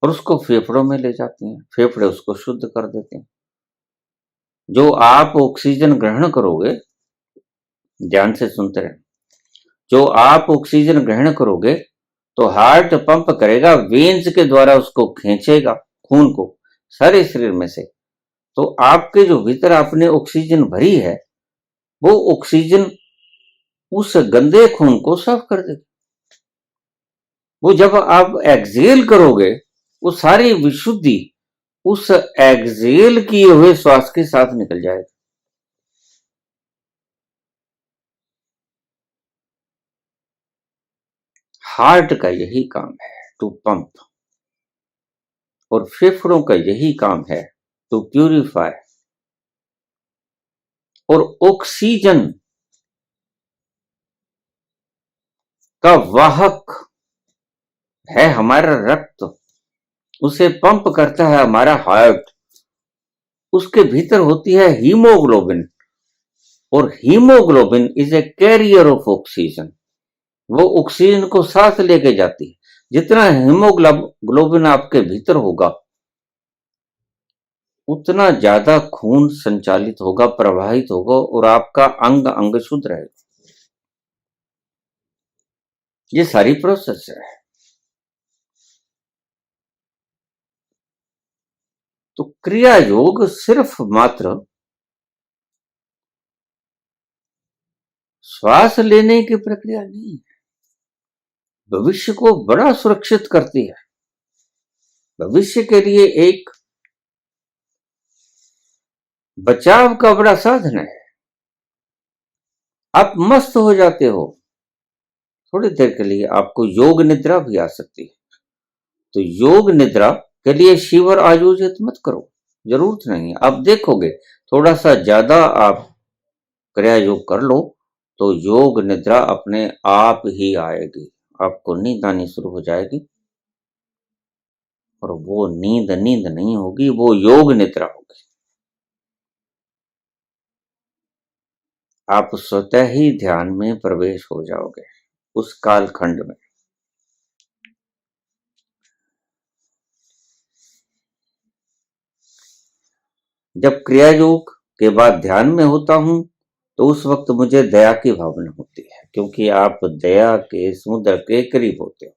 और उसको फेफड़ों में ले जाती हैं, फेफड़े उसको शुद्ध कर देते हैं। जो आप ऑक्सीजन ग्रहण करोगे, ध्यान से सुनते रहे, जो आप ऑक्सीजन ग्रहण करोगे तो हार्ट पंप करेगा, वेन्स के द्वारा उसको खींचेगा खून को सारे शरीर में से। तो आपके जो भीतर आपने ऑक्सीजन भरी है, वो ऑक्सीजन उस गंदे खून को साफ कर देगी। वो जब आप एक्सहेल करोगे, वो सारी विशुद्धि उस एक्सहेल किए हुए श्वास के साथ निकल जाएगी। हार्ट का यही काम है, टू पंप, और फेफड़ों का यही काम है, टू प्यूरिफाई। और ऑक्सीजन का वाहक है हमारा रक्त, उसे पंप करता है हमारा हार्ट। उसके भीतर होती है हीमोग्लोबिन, और haemoglobin is a carrier of oxygen. वो ऑक्सीजन को साथ लेके जाती है। जितना हीमोग्लोबिन आपके भीतर होगा, उतना ज्यादा खून संचालित होगा, प्रवाहित होगा, और आपका अंग अंग शुद्ध रहेगा। ये सारी प्रोसेस है। तो क्रिया योग सिर्फ मात्र श्वास लेने की प्रक्रिया नहीं है, भविष्य को बड़ा सुरक्षित करती है। भविष्य के लिए एक बचाव का बड़ा साधन है। आप मस्त हो जाते हो, थोड़ी देर के लिए आपको योग निद्रा भी आ सकती है। तो योग निद्रा के लिए शिविर आयोजित मत करो, जरूरत नहीं है। आप देखोगे थोड़ा सा ज्यादा आप क्रिया योग कर लो तो योग निद्रा अपने आप ही आएगी, आपको नींद आनी शुरू हो जाएगी। और वो नींद नींद नहीं होगी, वो योग निद्रा होगी। आप स्वतः ही ध्यान में प्रवेश हो जाओगे उस कालखंड में। जब क्रिया योग के बाद ध्यान में होता हूं तो उस वक्त मुझे दया की भावना होती है, क्योंकि आप दया के समुद्र के करीब होते हो।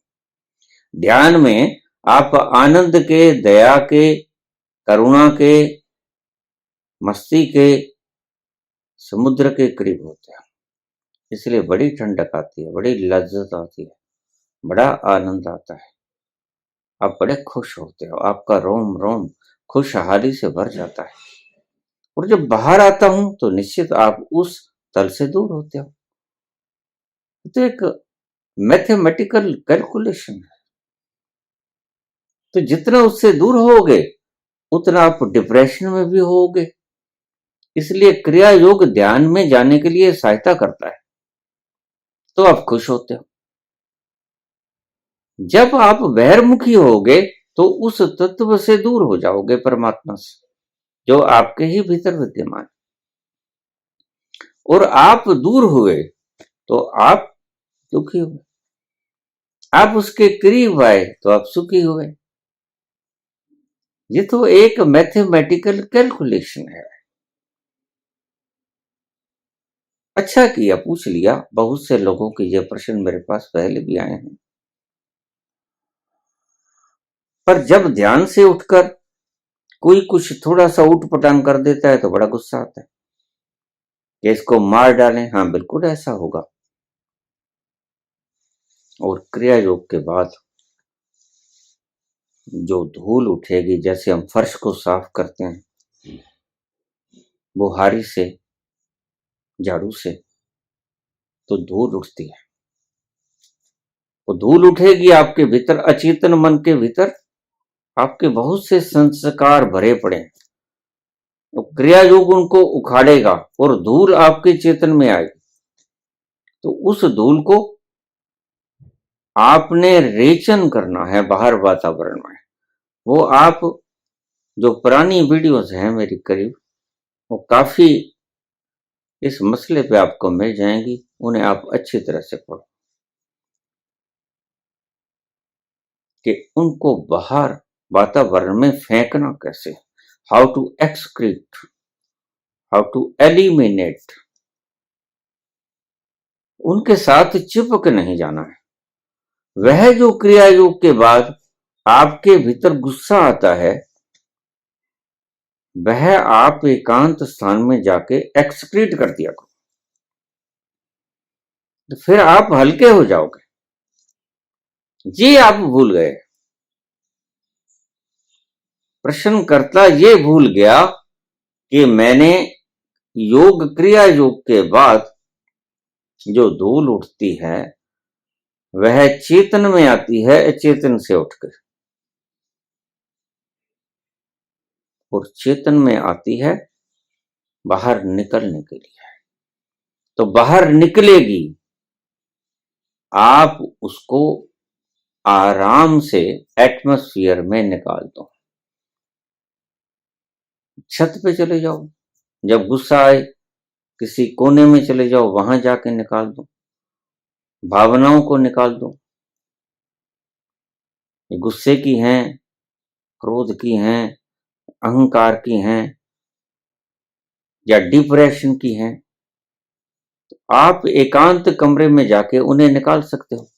ध्यान में आप आनंद के, दया के करुणा के, मस्ती के समुद्र के करीब होते हैं। इसलिए बड़ी ठंडक आती है, बड़ी लज्जत आती है, बड़ा आनंद आता है। आप बड़े खुश होते हो, आपका रोम रोम खुशहाली से भर जाता है। और जब बाहर आता हूं तो निश्चित आप उस तल से दूर होते हो। तो एक मैथमेटिकल कैलकुलेशन है। तो जितना उससे दूर होगे उतना आप डिप्रेशन में भी होगे। इसलिए क्रिया योग ध्यान में जाने के लिए सहायता करता है, तो आप खुश होते हो। जब आप बहिर्मुखी होगे तो उस तत्व से दूर हो जाओगे, परमात्मा से, जो आपके ही भीतर विद्यमान। और आप दूर हुए तो आप दुखी हुए, आप उसके करीब आए तो आप सुखी हुए। ये तो एक मैथमेटिकल कैलकुलेशन है। अच्छा किया पूछ लिया, बहुत से लोगों के ये प्रश्न मेरे पास पहले भी आए हैं। पर जब ध्यान से उठकर कोई कुछ थोड़ा सा उठपटांग कर देता है तो बड़ा गुस्सा आता है कि इसको मार डालें। हाँ, बिल्कुल ऐसा होगा। और क्रिया योग के बाद जो धूल उठेगी, जैसे हम फर्श को साफ करते हैं बुहारी से, झाड़ू से, तो धूल उठती है। वो धूल उठेगी आपके भीतर, अचेतन मन के भीतर आपके बहुत से संस्कार भरे पड़े हैं। तो क्रिया योग उनको उखाड़ेगा और धूल आपके चेतन में आएगी। तो उस धूल को आपने रेचन करना है बाहर वातावरण में। वो आप जो पुरानी वीडियोस हैं मेरी करीब, वो काफी इस मसले पे आपको मिल जाएंगी। उन्हें आप अच्छी तरह से पढ़ो कि उनको बाहर वातावरण में फेंकना कैसे, how to excrete, how to eliminate. उनके साथ चिपक नहीं जाना है। वह जो क्रिया योग के बाद आपके भीतर गुस्सा आता है, वह आप एकांत स्थान में जाके एक्सक्रीट कर दिया करो, तो फिर आप हल्के हो जाओगे। ये आप भूल गए, प्रश्नकर्ता ये भूल गया कि मैंने योग क्रिया योग के बाद जो धूल उठती है वह चेतन में आती है, अचेतन से उठकर, और चेतन में आती है बाहर निकलने के लिए। तो बाहर निकलेगी, आप उसको आराम से एटमॉस्फेयर में निकाल दो। छत पे चले जाओ, जब गुस्सा आए किसी कोने में चले जाओ, वहां जाके निकाल दो, भावनाओं को निकाल दो। गुस्से की हैं, क्रोध की हैं, अहंकार की हैं, या डिप्रेशन की हैं, तो आप एकांत कमरे में जाके उन्हें निकाल सकते हो।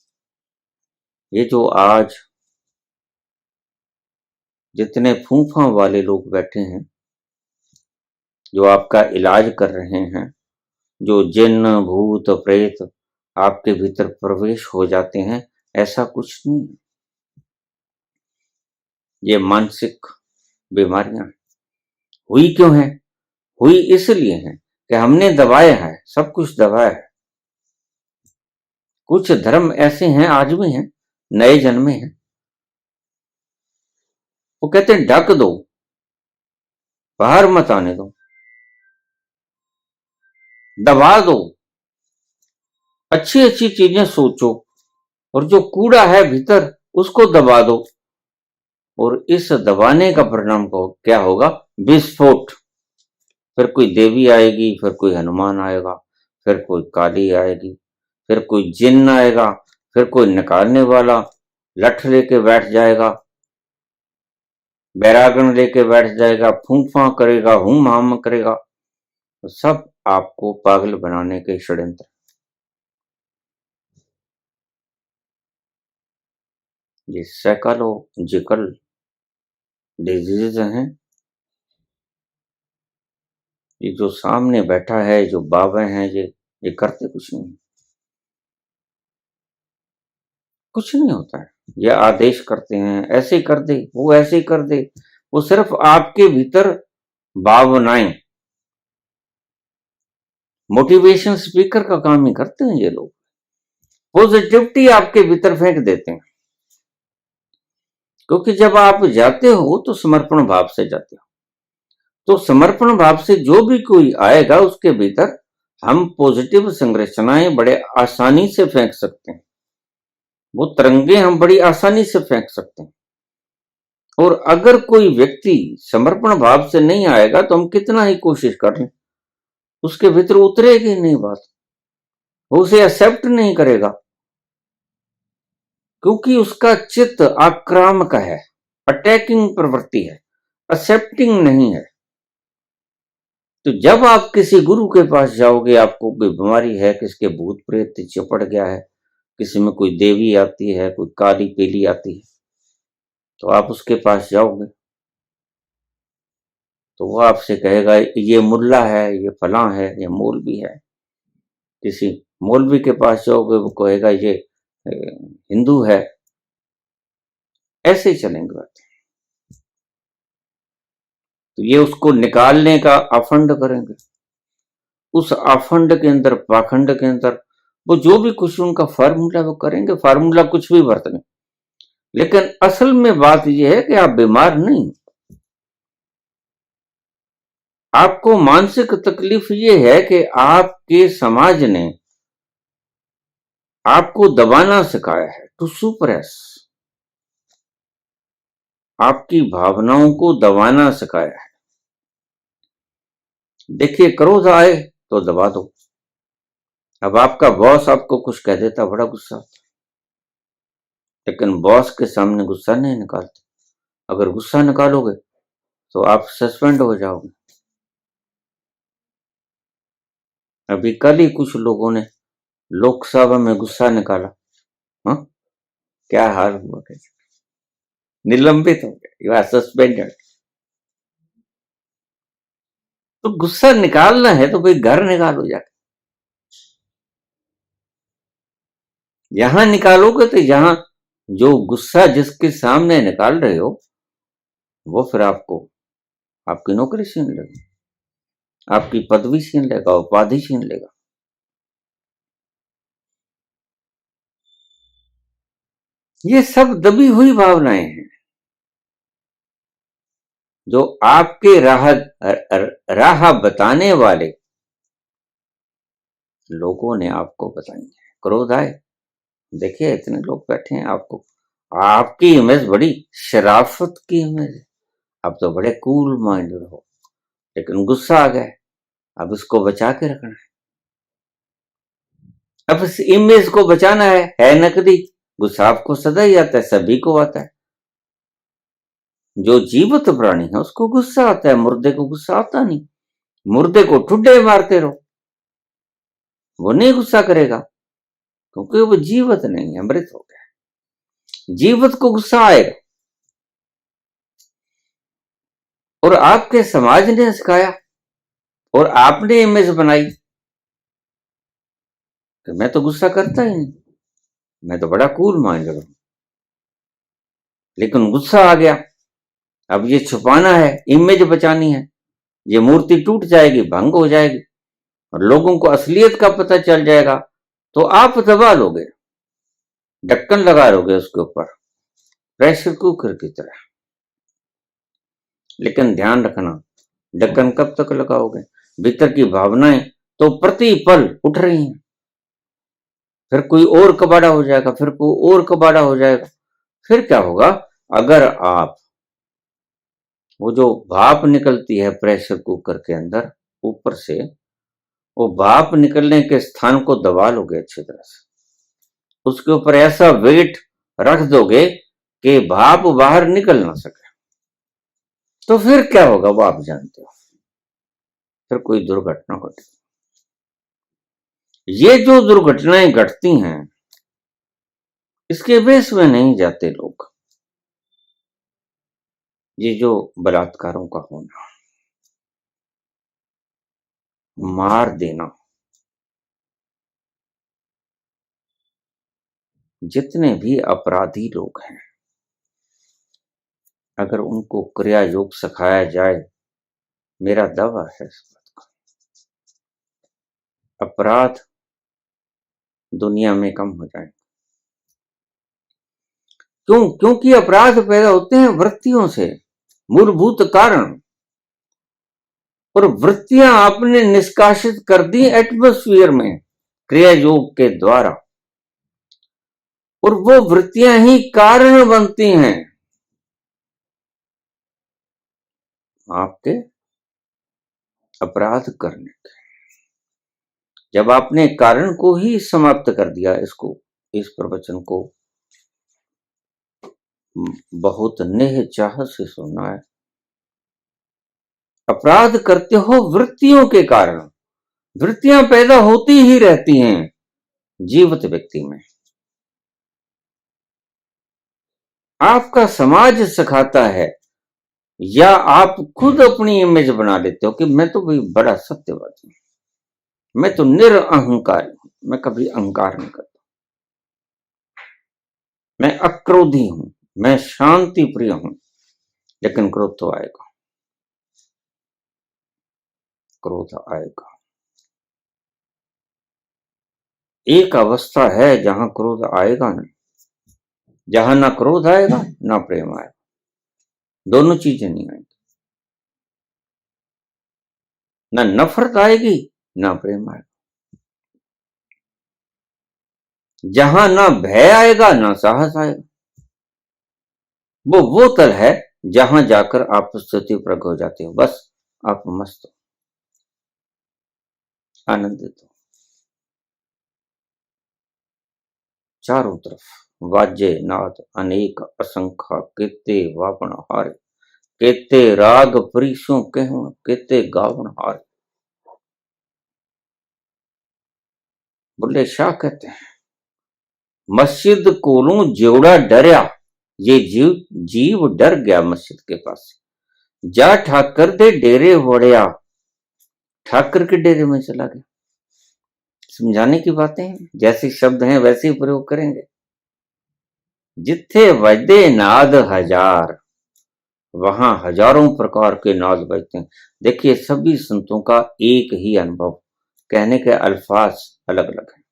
ये जो आज जितने फूफा वाले लोग बैठे हैं, जो आपका इलाज कर रहे हैं, जो जिन्न भूत प्रेत आपके भीतर प्रवेश हो जाते हैं, ऐसा कुछ नहीं। ये मानसिक बीमारियां हुई क्यों हैं? हुई इसलिए हैं कि हमने दबाया है, सब कुछ दबाया है। कुछ धर्म ऐसे हैं, आज भी हैं, नए जन्मे हैं, वो कहते हैं ढक दो, बाहर मत आने दो, दबा दो, अच्छी अच्छी चीजें सोचो, और जो कूड़ा है भीतर उसको दबा दो। और इस दबाने का परिणाम को क्या होगा? विस्फोट। फिर कोई देवी आएगी, फिर कोई हनुमान आएगा, फिर कोई काली आएगी, फिर कोई जिन्न आएगा, फिर कोई निकालने वाला लठ लेके बैठ जाएगा, बैरागन लेके बैठ जाएगा, फूंफा करेगा, हुम हाम करेगा। तो सब आपको पागल बनाने के षड्यंत्र। ये साइकोलॉजिकल डिजीज हैं, ये जो सामने बैठा है, जो बाबा हैं, ये करते कुछ नहीं, कुछ नहीं होता है। ये आदेश करते हैं, ऐसे कर दे, वो ऐसे कर दे। वो सिर्फ आपके भीतर भावनाएं, मोटिवेशन स्पीकर का काम ही करते हैं ये लोग। पॉजिटिविटी आपके भीतर फेंक देते हैं, क्योंकि जब आप जाते हो तो समर्पण भाव से जाते हो। तो समर्पण भाव से जो भी कोई आएगा उसके भीतर हम पॉजिटिव संरचनाएं बड़े आसानी से फेंक सकते हैं। वो तरंगे हम बड़ी आसानी से फेंक सकते हैं। और अगर कोई व्यक्ति समर्पण भाव से नहीं आएगा तो हम कितना ही कोशिश कर लें, उसके भीतर उतरेगी नहीं बात, वो उसे एक्सेप्ट नहीं करेगा, क्योंकि उसका चित्त आक्रामक है, अटैकिंग प्रवृत्ति है, एक्सेप्टिंग नहीं है। तो जब आप किसी गुरु के पास जाओगे, आपको कोई बीमारी है, किसके भूत प्रेत चिपड़ गया है, किसी में कोई देवी आती है, कोई काली पीली आती है, तो आप उसके पास जाओगे तो वो आपसे कहेगा ये मुल्ला है, ये फलां है, ये मौलवी है। किसी मौलवी के पास जाओगे, वो कहेगा ये हिंदू है। ऐसे ही चलेंगे बात। तो ये उसको निकालने का आफंड करेंगे, उस आफंड के अंदर, पाखंड के अंदर वो जो भी कुछ उनका फार्मूला वो करेंगे, फार्मूला कुछ भी बरतने। लेकिन असल में बात यह है कि आप बीमार नहीं, आपको मानसिक तकलीफ ये है कि आपके समाज ने आपको दबाना सिखाया है, टू सुप्रेस, आपकी भावनाओं को दबाना सिखाया है। देखिए, क्रोध आए तो दबा दो। अब आपका बॉस आपको कुछ कह देता, बड़ा गुस्सा आता, लेकिन बॉस के सामने गुस्सा नहीं निकालते। अगर गुस्सा निकालोगे तो आप सस्पेंड हो जाओगे। अभी कल ही कुछ लोगों ने लोकसभा में गुस्सा निकाला, हाँ, क्या हाल हुआ, कैसे निलंबित हो गए, यू आर सस्पेंडेड। तो गुस्सा निकालना है तो भाई घर निकालो जाके। यहां निकालोगे तो यहां जो गुस्सा जिसके सामने निकाल रहे हो वो फिर आपको आपकी नौकरी छीन लेगा, आपकी पदवी छीन लेगा, उपाधि छीन लेगा। ये सब दबी हुई भावनाएं हैं जो आपके राह बताने वाले लोगों ने आपको बताई है। क्रोध आए, देखिए इतने लोग बैठे हैं, आपको आपकी इमेज बड़ी शराफत की इमेज है, आप तो बड़े कूल माइंडेड हो, लेकिन गुस्सा आ गया, अब इसको बचा के रखना है। अब इस इमेज को बचाना है नकदी। गुस्सा आपको सदा ही आता है, सभी को आता है। जो जीवित प्राणी है उसको गुस्सा आता है, मुर्दे को गुस्सा आता नहीं। मुर्दे को ठुड्डे मारते रहो, वो नहीं गुस्सा करेगा, क्योंकि वो जीवित नहीं है, मृत हो गया। जीवित को गुस्सा आएगा। और आपके समाज ने सिखाया और आपने इमेज बनाई कि मैं तो गुस्सा करता ही नहीं, मैं तो बड़ा कूल माइंडेड हूं। लेकिन गुस्सा आ गया, अब ये छुपाना है, इमेज बचानी है, ये मूर्ति टूट जाएगी, भंग हो जाएगी और लोगों को असलियत का पता चल जाएगा तो आप दबा लोगे, ढक्कन लगा लोगे उसके ऊपर, प्रेशर कुकर की तरह। लेकिन ध्यान रखना, ढक्कन कब तक लगाओगे? भीतर की भावनाएं तो प्रति पल उठ रही हैं, फिर कोई और कबाड़ा हो जाएगा, फिर कोई और कबाड़ा हो जाएगा। फिर क्या होगा? अगर आप वो जो भाप निकलती है प्रेशर कुकर के अंदर ऊपर से, वो भाप निकलने के स्थान को दबा लोगे अच्छी तरह से, उसके ऊपर ऐसा वेट रख दोगे कि भाप बाहर निकल ना सके, तो फिर क्या होगा वो आप जानते हो, फिर कोई दुर्घटना घटे। ये जो दुर्घटनाएं घटती हैं इसके बेस में नहीं जाते लोग। ये जो बलात्कारों का होना, मार देना। जितने भी अपराधी लोग हैं, अगर उनको क्रिया योग सिखाया जाए, मेरा दावा है इस बात का, अपराध दुनिया में कम हो जाए। क्यों? क्योंकि अपराध पैदा होते हैं वृत्तियों से, मूलभूत कारण, और वृत्तियां आपने निष्कासित कर दी एटमॉस्फेयर में क्रिया योग के द्वारा, और वो वृत्तियां ही कारण बनती हैं आपके अपराध करने के। जब आपने कारण को ही समाप्त कर दिया, इसको, इस प्रवचन को बहुत नेह चाह से सुनना है। अपराध करते हो वृत्तियों के कारण, वृत्तियां पैदा होती ही रहती हैं जीवित व्यक्ति में। आपका समाज सिखाता है, या आप खुद अपनी इमेज बना लेते हो कि मैं तो भाई बड़ा सत्यवादी हूं, मैं तो निरअहंकारी हूं, मैं कभी अहंकार नहीं करता, मैं अक्रोधी हूं, मैं शांति प्रिय हूं। लेकिन क्रोध तो आएगा, क्रोध आएगा। एक अवस्था है जहां क्रोध आएगा नहीं, जहां ना क्रोध आएगा ना प्रेम आएगा, दोनों चीजें नहीं आएगी। ना नफरत आएगी ना प्रेम आएगा। जहां ना भय आएगा ना साहस आएगा। वो तल है जहां जाकर आप स्तुति प्रग हो जाते हो, बस आप मस्त हो, आनंदित हो। चारों तरफ वाज्य नाद अनेक असंख्य, केते वापन हारे, केते राग परीशों कहूं, केते गावन हारे। बुल्ले शाह कहते हैं, मस्जिद कोलों जेवड़ा डरिया, ये जीव डर गया मस्जिद के पास, जा ठाकर दे डेरे वड़िया, ठाकर के डेरे में चला गया। समझाने की बातें हैं, जैसे शब्द हैं वैसे ही प्रयोग करेंगे। जिथे वजदे नाद हजार, वहां हजारों प्रकार के नाद बजते हैं। देखिए, सभी संतों का एक ही अनुभव, कहने के अल्फाज अलग अलग हैं।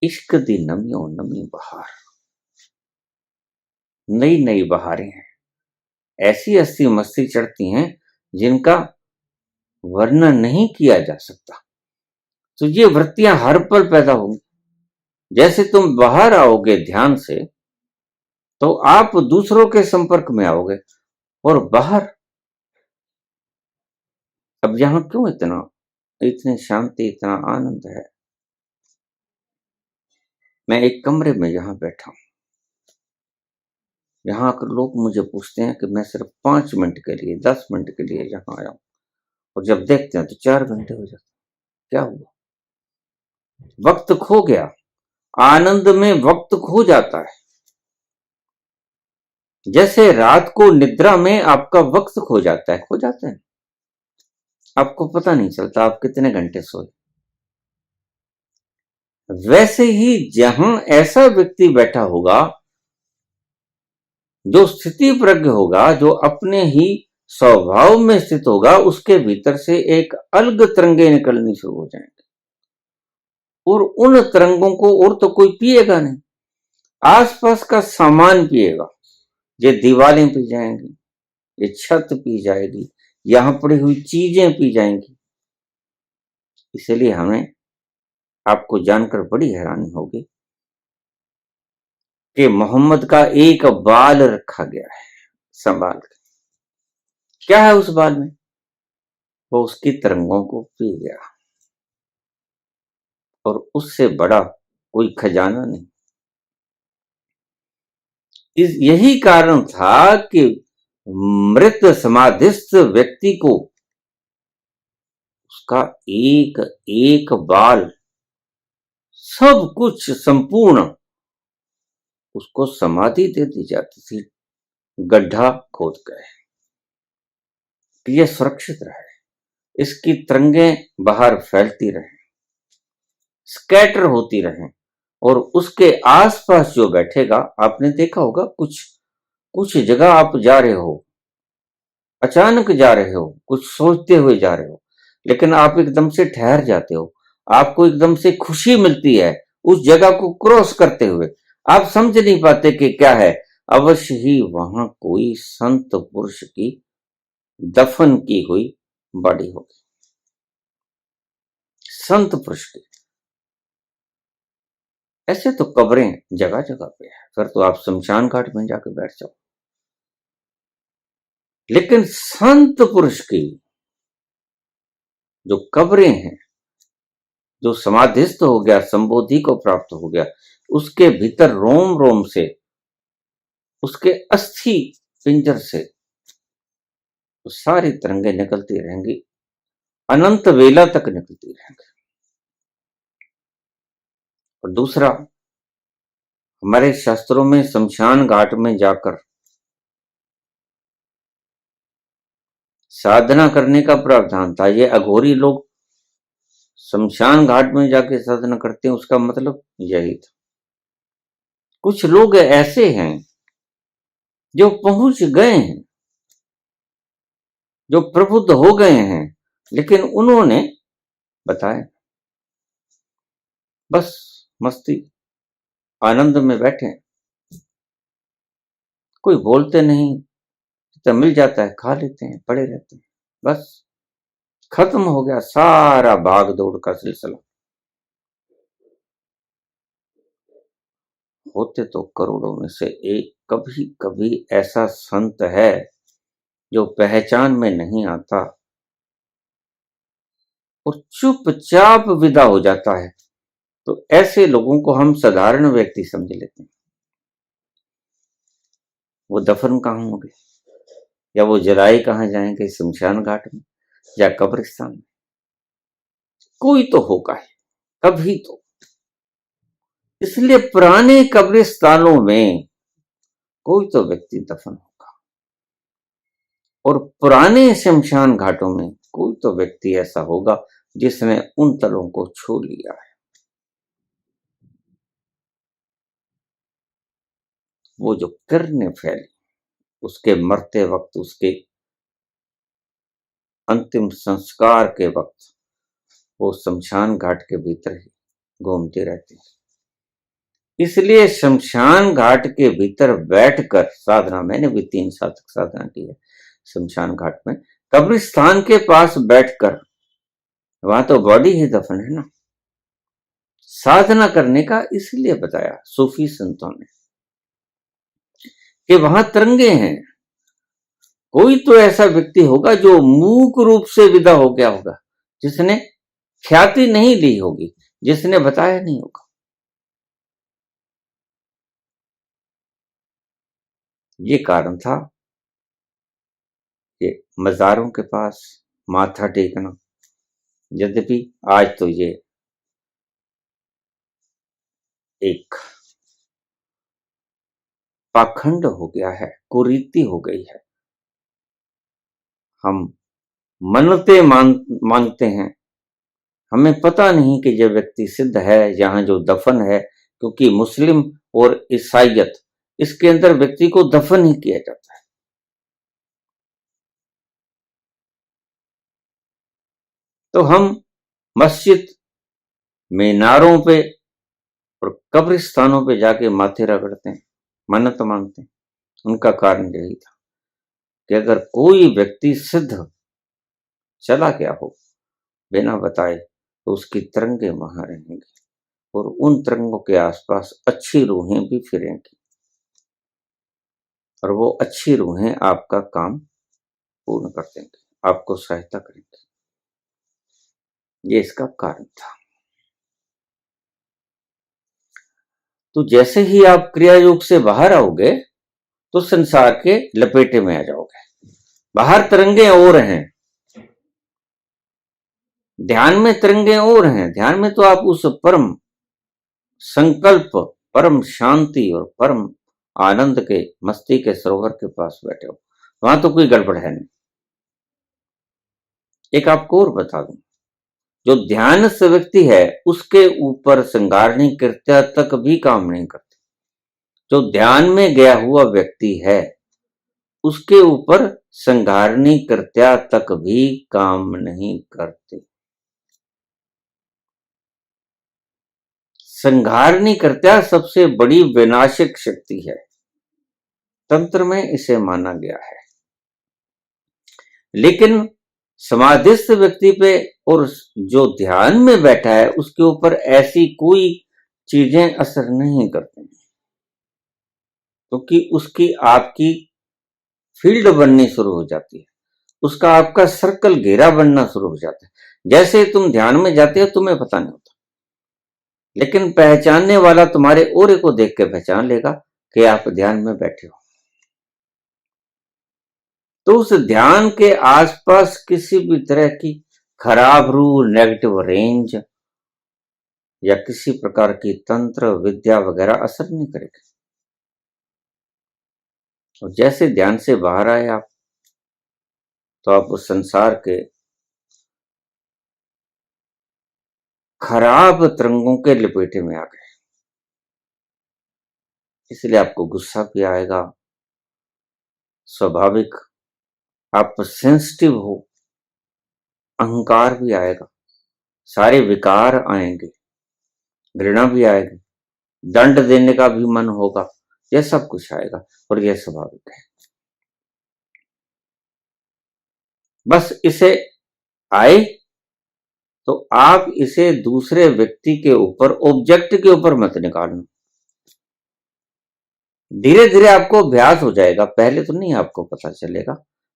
इश्क दी नमियों नमी बहार, नई नई बहारें हैं, ऐसी हस्ती मस्ती चढ़ती हैं जिनका वर्णन नहीं किया जा सकता। तो ये वृत्तियां हर पल पैदा होंगी। जैसे तुम बाहर आओगे ध्यान से, तो आप दूसरों के संपर्क में आओगे, और बाहर, अब यहां क्यों इतनी शांति, इतना आनंद है। मैं एक कमरे में यहां बैठा हूं, यहां आकर लोग मुझे पूछते हैं कि मैं सिर्फ 5 मिनट के लिए, 10 मिनट के लिए यहां आया हूं, और जब देखते हैं तो 4 घंटे हो जाते। क्या हुआ? वक्त खो गया, आनंद में वक्त खो जाता है। जैसे रात को निद्रा में आपका वक्त खो जाता है, खो जाता है, आपको पता नहीं चलता आप कितने घंटे सोए। वैसे ही जहां ऐसा व्यक्ति बैठा होगा जो स्थिति प्रज्ञ होगा, जो अपने ही स्वभाव में स्थित होगा, उसके भीतर से एक अलग तरंगे निकलनी शुरू हो जाएंगे, और उन तरंगों को और तो कोई पिएगा नहीं, आसपास का सामान पिएगा। ये दीवारें पी जाएंगी, ये छत पी जाएगी, यहां पड़ी हुई चीजें पी जाएंगी। इसलिए हमें, आपको जानकर बड़ी हैरानी होगी कि मोहम्मद का एक बाल रखा गया है संभाल कर। क्या है उस बाल में? वो उसकी तरंगों को पी गया, और उससे बड़ा कोई खजाना नहीं। यही कारण था कि मृत समाधिस्थ व्यक्ति को उसका एक एक बाल, सब कुछ संपूर्ण, उसको समाधि दे दी जाती थी, गड्ढा खोद कर, कि यह सुरक्षित रहे, इसकी तरंगें बाहर फैलती रहें, स्कैटर होती रहें, और उसके आसपास जो बैठेगा, आपने देखा होगा कुछ कुछ जगह आप जा रहे हो, अचानक जा रहे हो, कुछ सोचते हुए जा रहे हो, लेकिन आप एकदम से ठहर जाते हो, आपको एकदम से खुशी मिलती है उस जगह को क्रॉस करते हुए। आप समझ नहीं पाते कि क्या है, अवश्य ही वहां कोई संत पुरुष की दफन की हुई बॉडी होगी, संत पुरुष की। ऐसे तो कब्रें जगह जगह पे है, फिर तो आप शमशान घाट में जाकर बैठ जाओ, लेकिन संत पुरुष की जो कब्रें हैं, जो समाधिस्थ हो गया, संबोधि को प्राप्त हो गया, उसके भीतर रोम रोम से, उसके अस्थि पिंजर से तो सारी तरंगें निकलती रहेंगी, अनंत वेला तक निकलती रहेंगी। और दूसरा, हमारे शास्त्रों में शमशान घाट में जाकर साधना करने का प्रावधान था। ये अघोरी लोग शमशान घाट में जाके साधना करते हैं, उसका मतलब यही था। कुछ लोग ऐसे हैं जो पहुंच गए हैं, जो प्रबुद्ध हो गए हैं, लेकिन उन्होंने बताया, बस मस्ती आनंद में बैठे हैं, कोई बोलते नहीं, तो मिल जाता है खा लेते हैं, पड़े रहते हैं, बस खत्म हो गया सारा भाग दौड़ का सिलसिला। होते तो करोड़ों में से एक, कभी कभी ऐसा संत है जो पहचान में नहीं आता और चुपचाप विदा हो जाता है, तो ऐसे लोगों को हम साधारण व्यक्ति समझ लेते हैं। वो दफन कहाँ होंगे, या वो जलाए कहाँ जाएंगे, शमशान घाट में या कब्रिस्तान में? कोई तो होगा ही, कभी तो। इसलिए पुराने कब्रिस्तानों में कोई तो व्यक्ति दफन होगा, और पुराने शमशान घाटों में कोई तो व्यक्ति ऐसा होगा जिसने उन तलों को छू लिया है। वो जो किरणें फैली उसके मरते वक्त, उसके अंतिम संस्कार के वक्त, वो शमशान घाट के भीतर ही घूमते रहते हैं। इसलिए शमशान घाट के भीतर बैठकर साधना, मैंने भी 3 साल तक साधना की है शमशान घाट में, कब्रिस्तान के पास बैठकर, वहां तो बॉडी ही दफन है ना, साधना करने का इसलिए बताया सूफी संतों ने कि वहां तरंगे हैं। कोई तो ऐसा व्यक्ति होगा जो मूक रूप से विदा हो गया होगा, जिसने ख्याति नहीं ली होगी, जिसने बताया नहीं होगा। ये कारण था कि मज़ारों के पास माथा टेकना, यद्यपि आज तो ये एक पाखंड हो गया है, कुरीति हो गई है। हम मन्नतें मांगते हैं, हमें पता नहीं कि यह व्यक्ति सिद्ध है यहाँ जो दफन है, क्योंकि मुस्लिम और ईसाइयत, इसके अंदर व्यक्ति को दफन ही किया जाता है। तो हम मस्जिद, मीनारों पे और कब्रिस्तानों पे जाके माथे रगड़ते हैं, मन्नत मांगते हैं। उनका कारण यही था कि अगर कोई व्यक्ति सिद्ध चला गया हो बिना बताए, तो उसकी तरंगें वहां रहेंगी और उन तरंगों के आसपास अच्छी रूहें भी फिरेंगी, और वो अच्छी रूहें आपका काम पूर्ण कर देंगे, आपको सहायता करेंगे। ये इसका कारण था। तो जैसे ही आप क्रिया योग से बाहर आओगे तो संसार के लपेटे में आ जाओगे। बाहर तरंगे और हैं, ध्यान में तरंगे और हैं। ध्यान में तो आप उस परम संकल्प, परम शांति और परम आनंद के, मस्ती के सरोवर के पास बैठे हो, वहां तो कोई गड़बड़ है नहीं। एक आपको और बता दूं, जो ध्यानस्थ व्यक्ति है उसके ऊपर श्रृंगारणी कृत्या तक भी काम नहीं करते। जो ध्यान में गया हुआ व्यक्ति है उसके ऊपर श्रृंगारणी कृत्या तक भी काम नहीं करते। श्रृंगारणी कृत्या सबसे बड़ी विनाशक शक्ति है, तंत्र में इसे माना गया है। लेकिन समाधिस्थ व्यक्ति पे और जो ध्यान में बैठा है उसके ऊपर ऐसी कोई चीजें असर नहीं करती, क्योंकि उसकी आपकी फील्ड बननी शुरू हो जाती है, उसका आपका सर्कल घेरा बनना शुरू हो जाता है। जैसे तुम ध्यान में जाते हो तुम्हें पता नहीं होता, लेकिन पहचानने वाला तुम्हारे ओरे को देख के पहचान लेगा कि आप ध्यान में बैठे हो। तो उस ध्यान के आसपास किसी भी तरह की खराब रूह, नेगेटिव रेंज या किसी प्रकार की तंत्र विद्या वगैरह असर नहीं करेगी। और जैसे ध्यान से बाहर आए आप, तो आप उस संसार के खराब तरंगों के लपेटे में आ गए। इसलिए आपको गुस्सा भी आएगा, स्वाभाविक आप सेंसिटिव हो, अहंकार भी आएगा, सारे विकार आएंगे, घृणा भी आएगी, दंड देने का भी मन होगा, यह सब कुछ आएगा और यह स्वाभाविक है। बस इसे आए तो आप इसे दूसरे व्यक्ति के ऊपर, ऑब्जेक्ट के ऊपर मत निकालना। धीरे धीरे आपको अभ्यास हो जाएगा, पहले तो नहीं आपको पता चलेगा,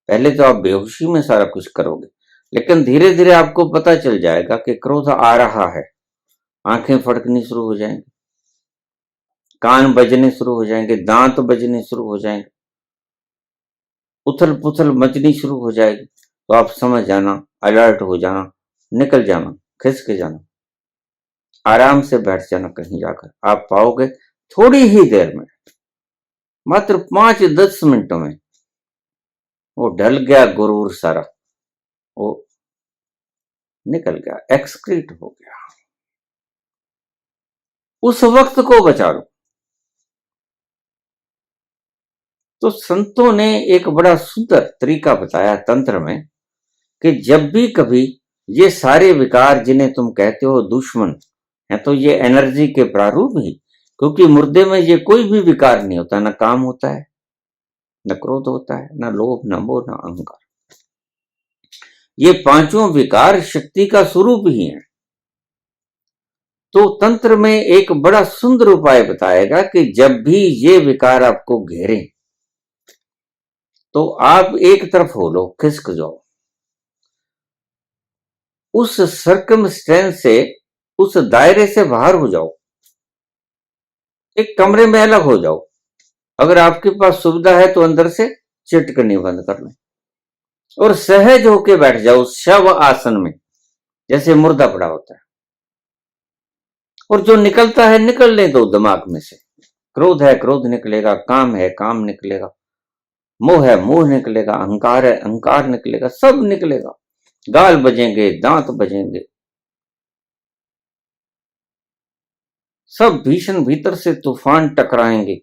पहले तो आप बेहोशी में सारा कुछ करोगे, लेकिन धीरे धीरे आपको पता चल जाएगा कि क्रोध आ रहा है। आंखें फड़कनी शुरू हो जाएंगी, कान बजने शुरू हो जाएंगे, दांत बजने शुरू हो जाएंगे, उथल पुथल मचनी शुरू हो जाएगी। तो आप समझ जाना, अलर्ट हो जाना, निकल जाना, खिसक जाना, आराम से बैठ जाना कहीं जाकर। आप पाओगे थोड़ी ही देर में, मात्र 5-10 मिनटों में वो ढल गया गुरूर सारा, वो निकल गया, एक्सक्रीट हो गया। उस वक्त को बचा लो। तो संतों ने एक बड़ा सुंदर तरीका बताया तंत्र में कि जब भी कभी ये सारे विकार जिन्हें तुम कहते हो दुश्मन है, तो ये एनर्जी के प्रारूप ही, क्योंकि मुर्दे में ये कोई भी विकार नहीं होता, ना काम होता है, न क्रोध होता है, न लोभ, न मोह, न अहंकार। ये पांचों विकार शक्ति का स्वरूप ही है। तो तंत्र में एक बड़ा सुंदर उपाय बताएगा कि जब भी ये विकार आपको घेरे तो आप एक तरफ हो लो, खिसक जाओ, उस सर्कमस्टेंस से, उस दायरे से बाहर हो जाओ, एक कमरे में अलग हो जाओ। अगर आपके पास सुविधा है तो अंदर से चिटकनी बंद कर लें और सहज होके बैठ जाओ शव आसन में, जैसे मुर्दा पड़ा होता है। और जो निकलता है निकल ले दो दिमाग में से। क्रोध है क्रोध निकलेगा, काम है काम निकलेगा, मोह है मोह निकलेगा, अहंकार है अहंकार निकलेगा, सब निकलेगा, गाल बजेंगे, दांत बजेंगे, सब भीषण भीतर से तूफान टकराएंगे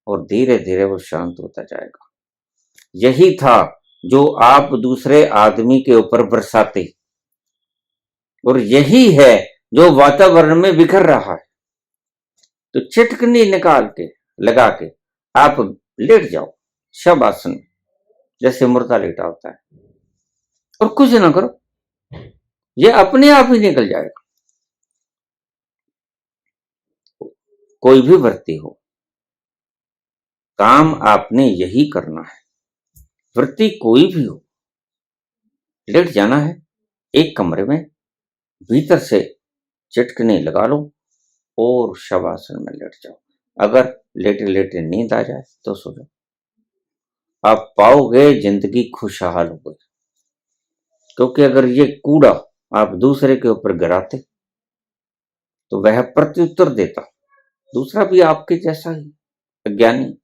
और धीरे धीरे वो शांत होता जाएगा। यही था जो आप दूसरे आदमी के ऊपर बरसाते, और यही है जो वातावरण में बिखर रहा है। तो चिटकनी निकाल के लगा के आप लेट जाओ शव आसन, जैसे मुर्दा लेटा होता है, और कुछ ना करो, ये अपने आप ही निकल जाएगा। कोई भी वृत्ति हो, काम आपने यही करना है। वृत्ति कोई भी हो, लेट जाना है एक कमरे में, भीतर से चिटकनी लगा लो और शवासन में लेट जाओ। अगर लेटे लेटे नींद आ जाए तो सो जाओ। आप पाओगे जिंदगी खुशहाल हो गई, क्योंकि अगर ये कूड़ा आप दूसरे के ऊपर गिराते तो वह प्रत्युत्तर देता, दूसरा भी आपके जैसा ही अज्ञानी,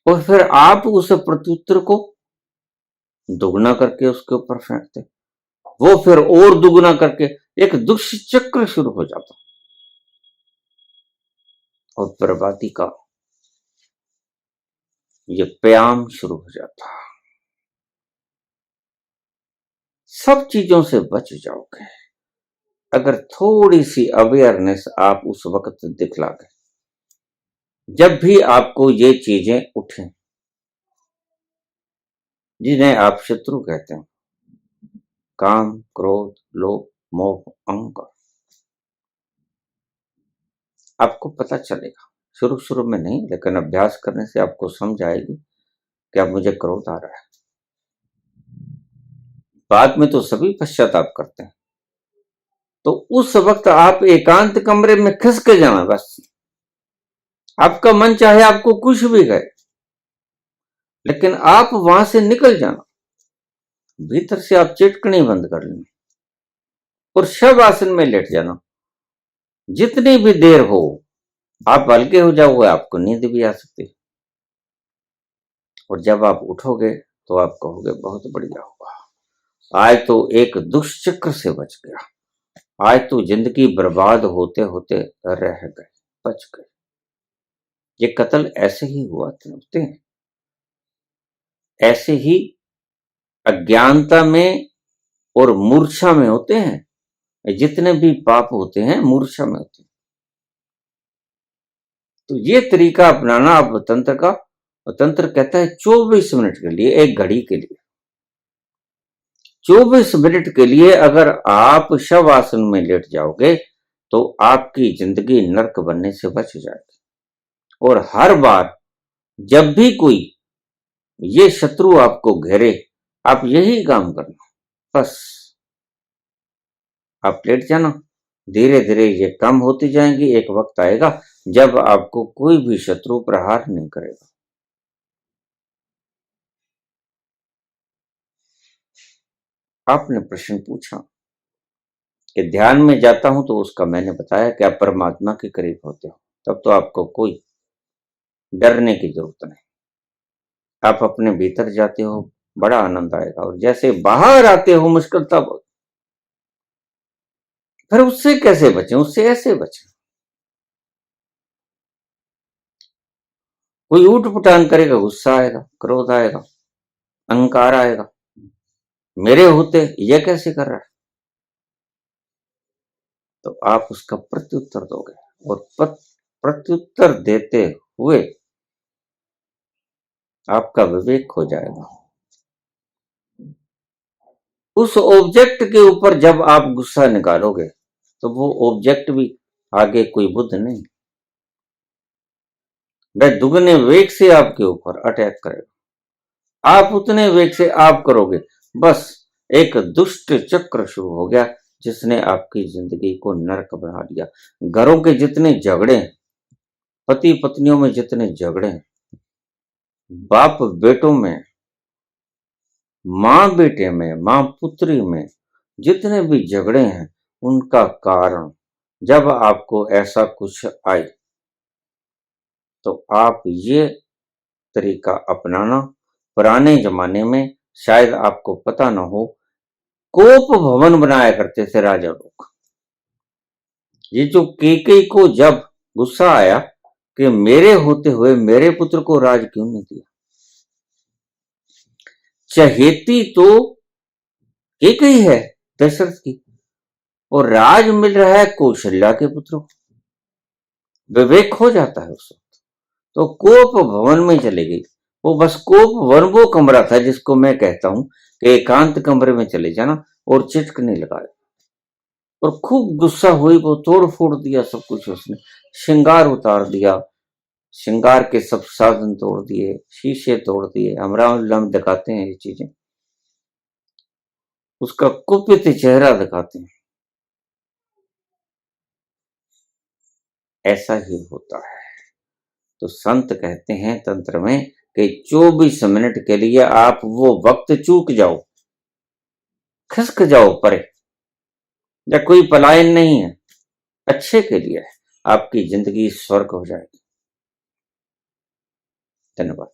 और फिर आप उस प्रत्युत्तर को दुगना करके उसके ऊपर फेंकते, वो फिर और दुगना करके, एक दुष्ट चक्र शुरू हो जाता और बर्बादी का ये प्याम शुरू हो जाता। सब चीजों से बच जाओगे अगर थोड़ी सी अवेयरनेस आप उस वक्त दिखला गए। जब भी आपको ये चीजें उठें जिन्हें आप शत्रु कहते हैं, काम, क्रोध, लोभ, मोह, अहंकार, आपको पता चलेगा। शुरू शुरू में नहीं, लेकिन अभ्यास करने से आपको समझ आएगी कि अब मुझे क्रोध आ रहा है। बाद में तो सभी पश्चाताप करते हैं। तो उस वक्त आप एकांत कमरे में खिस के जाना, बस आपका मन चाहे आपको कुछ भी कहे, लेकिन आप वहां से निकल जाना। भीतर से आप चिटकनी बंद कर लेना और शव आसन में लेट जाना। जितनी भी देर हो आप हल्के हो जाओगे, आपको नींद भी आ सकती है। और जब आप उठोगे तो आप कहोगे बहुत बढ़िया हुआ, आज तो एक दुष्चक्र से बच गया, आज तो जिंदगी बर्बाद होते होते रह गए, बच गए। ये कत्ल ऐसे ही होते हैं, ऐसे ही अज्ञानता में और मूर्छा में होते हैं। जितने भी पाप होते हैं मूर्छा में होते हैं। तो ये तरीका अपनाना आप तंत्र का। तंत्र कहता है 24 मिनट के लिए, एक घड़ी के लिए, 24 मिनट के लिए अगर आप शव आसन में लेट जाओगे तो आपकी जिंदगी नरक बनने से बच जाएगी। और हर बार जब भी कोई ये शत्रु आपको घेरे, आप यही काम करना, बस आप लेट जाना। धीरे धीरे ये कम होती जाएंगी। एक वक्त आएगा जब आपको कोई भी शत्रु प्रहार नहीं करेगा। आपने प्रश्न पूछा कि ध्यान में जाता हूं तो उसका मैंने बताया कि आप परमात्मा के करीब होते हो, तब तो आपको कोई डरने की जरूरत नहीं। आप अपने भीतर जाते हो, बड़ा आनंद आएगा, और जैसे बाहर आते हो मुश्किल, तब फिर उससे कैसे बचें, उससे ऐसे बचें। कोई ऊट पटांग करेगा, गुस्सा आएगा, क्रोध आएगा, अहंकार आएगा, मेरे होते ये कैसे कर रहा है, तो आप उसका प्रत्युत्तर दोगे। और प्रत्युत्तर देते हुए आपका विवेक हो जाएगा। उस ऑब्जेक्ट के ऊपर जब आप गुस्सा निकालोगे तो वो ऑब्जेक्ट भी आगे कोई बुद्ध नहीं, वह दुगने वेग से आपके ऊपर अटैक करेगा। आप उतने वेग से आप करोगे, बस एक दुष्ट चक्र शुरू हो गया जिसने आपकी जिंदगी को नरक बना दिया। घरों के जितने झगड़े, पति पत्नियों में जितने झगड़े, बाप बेटों में, माँ बेटे में, माँ पुत्री में जितने भी झगड़े हैं, उनका कारण जब आपको ऐसा कुछ आए तो आप ये तरीका अपनाना। पुराने जमाने में शायद आपको पता ना हो, कोप भवन बनाया करते थे राजा लोग। ये जो केकई को जब गुस्सा आया कि मेरे होते हुए मेरे पुत्र को राज क्यों नहीं दिया, चहेती तो केकई है दशरथ की, और राज मिल रहा है कौशल्या के पुत्र को। विवेक हो जाता है उस वक्त। तो कोप भवन में चले गई। वो बस कोप भवन वो कमरा था जिसको मैं कहता हूं कि एकांत कमरे में चले जाना और चिटकने लगा, और खूब गुस्सा हुई, वो तोड़ फोड़ दिया सब कुछ उसने, श्रृंगार उतार दिया, श्रृंगार के सब साधन तोड़ दिए, शीशे तोड़ दिए। हम दिखाते हैं ये चीजें, उसका कुपित चेहरा दिखाते हैं। ऐसा ही होता है। तो संत कहते हैं तंत्र में कि 24 मिनट के लिए आप वो वक्त चूक जाओ, खिसक जाओ परे, या कोई पलायन नहीं है, अच्छे के लिए है, आपकी जिंदगी स्वर्ग हो जाएगी। धन्यवाद।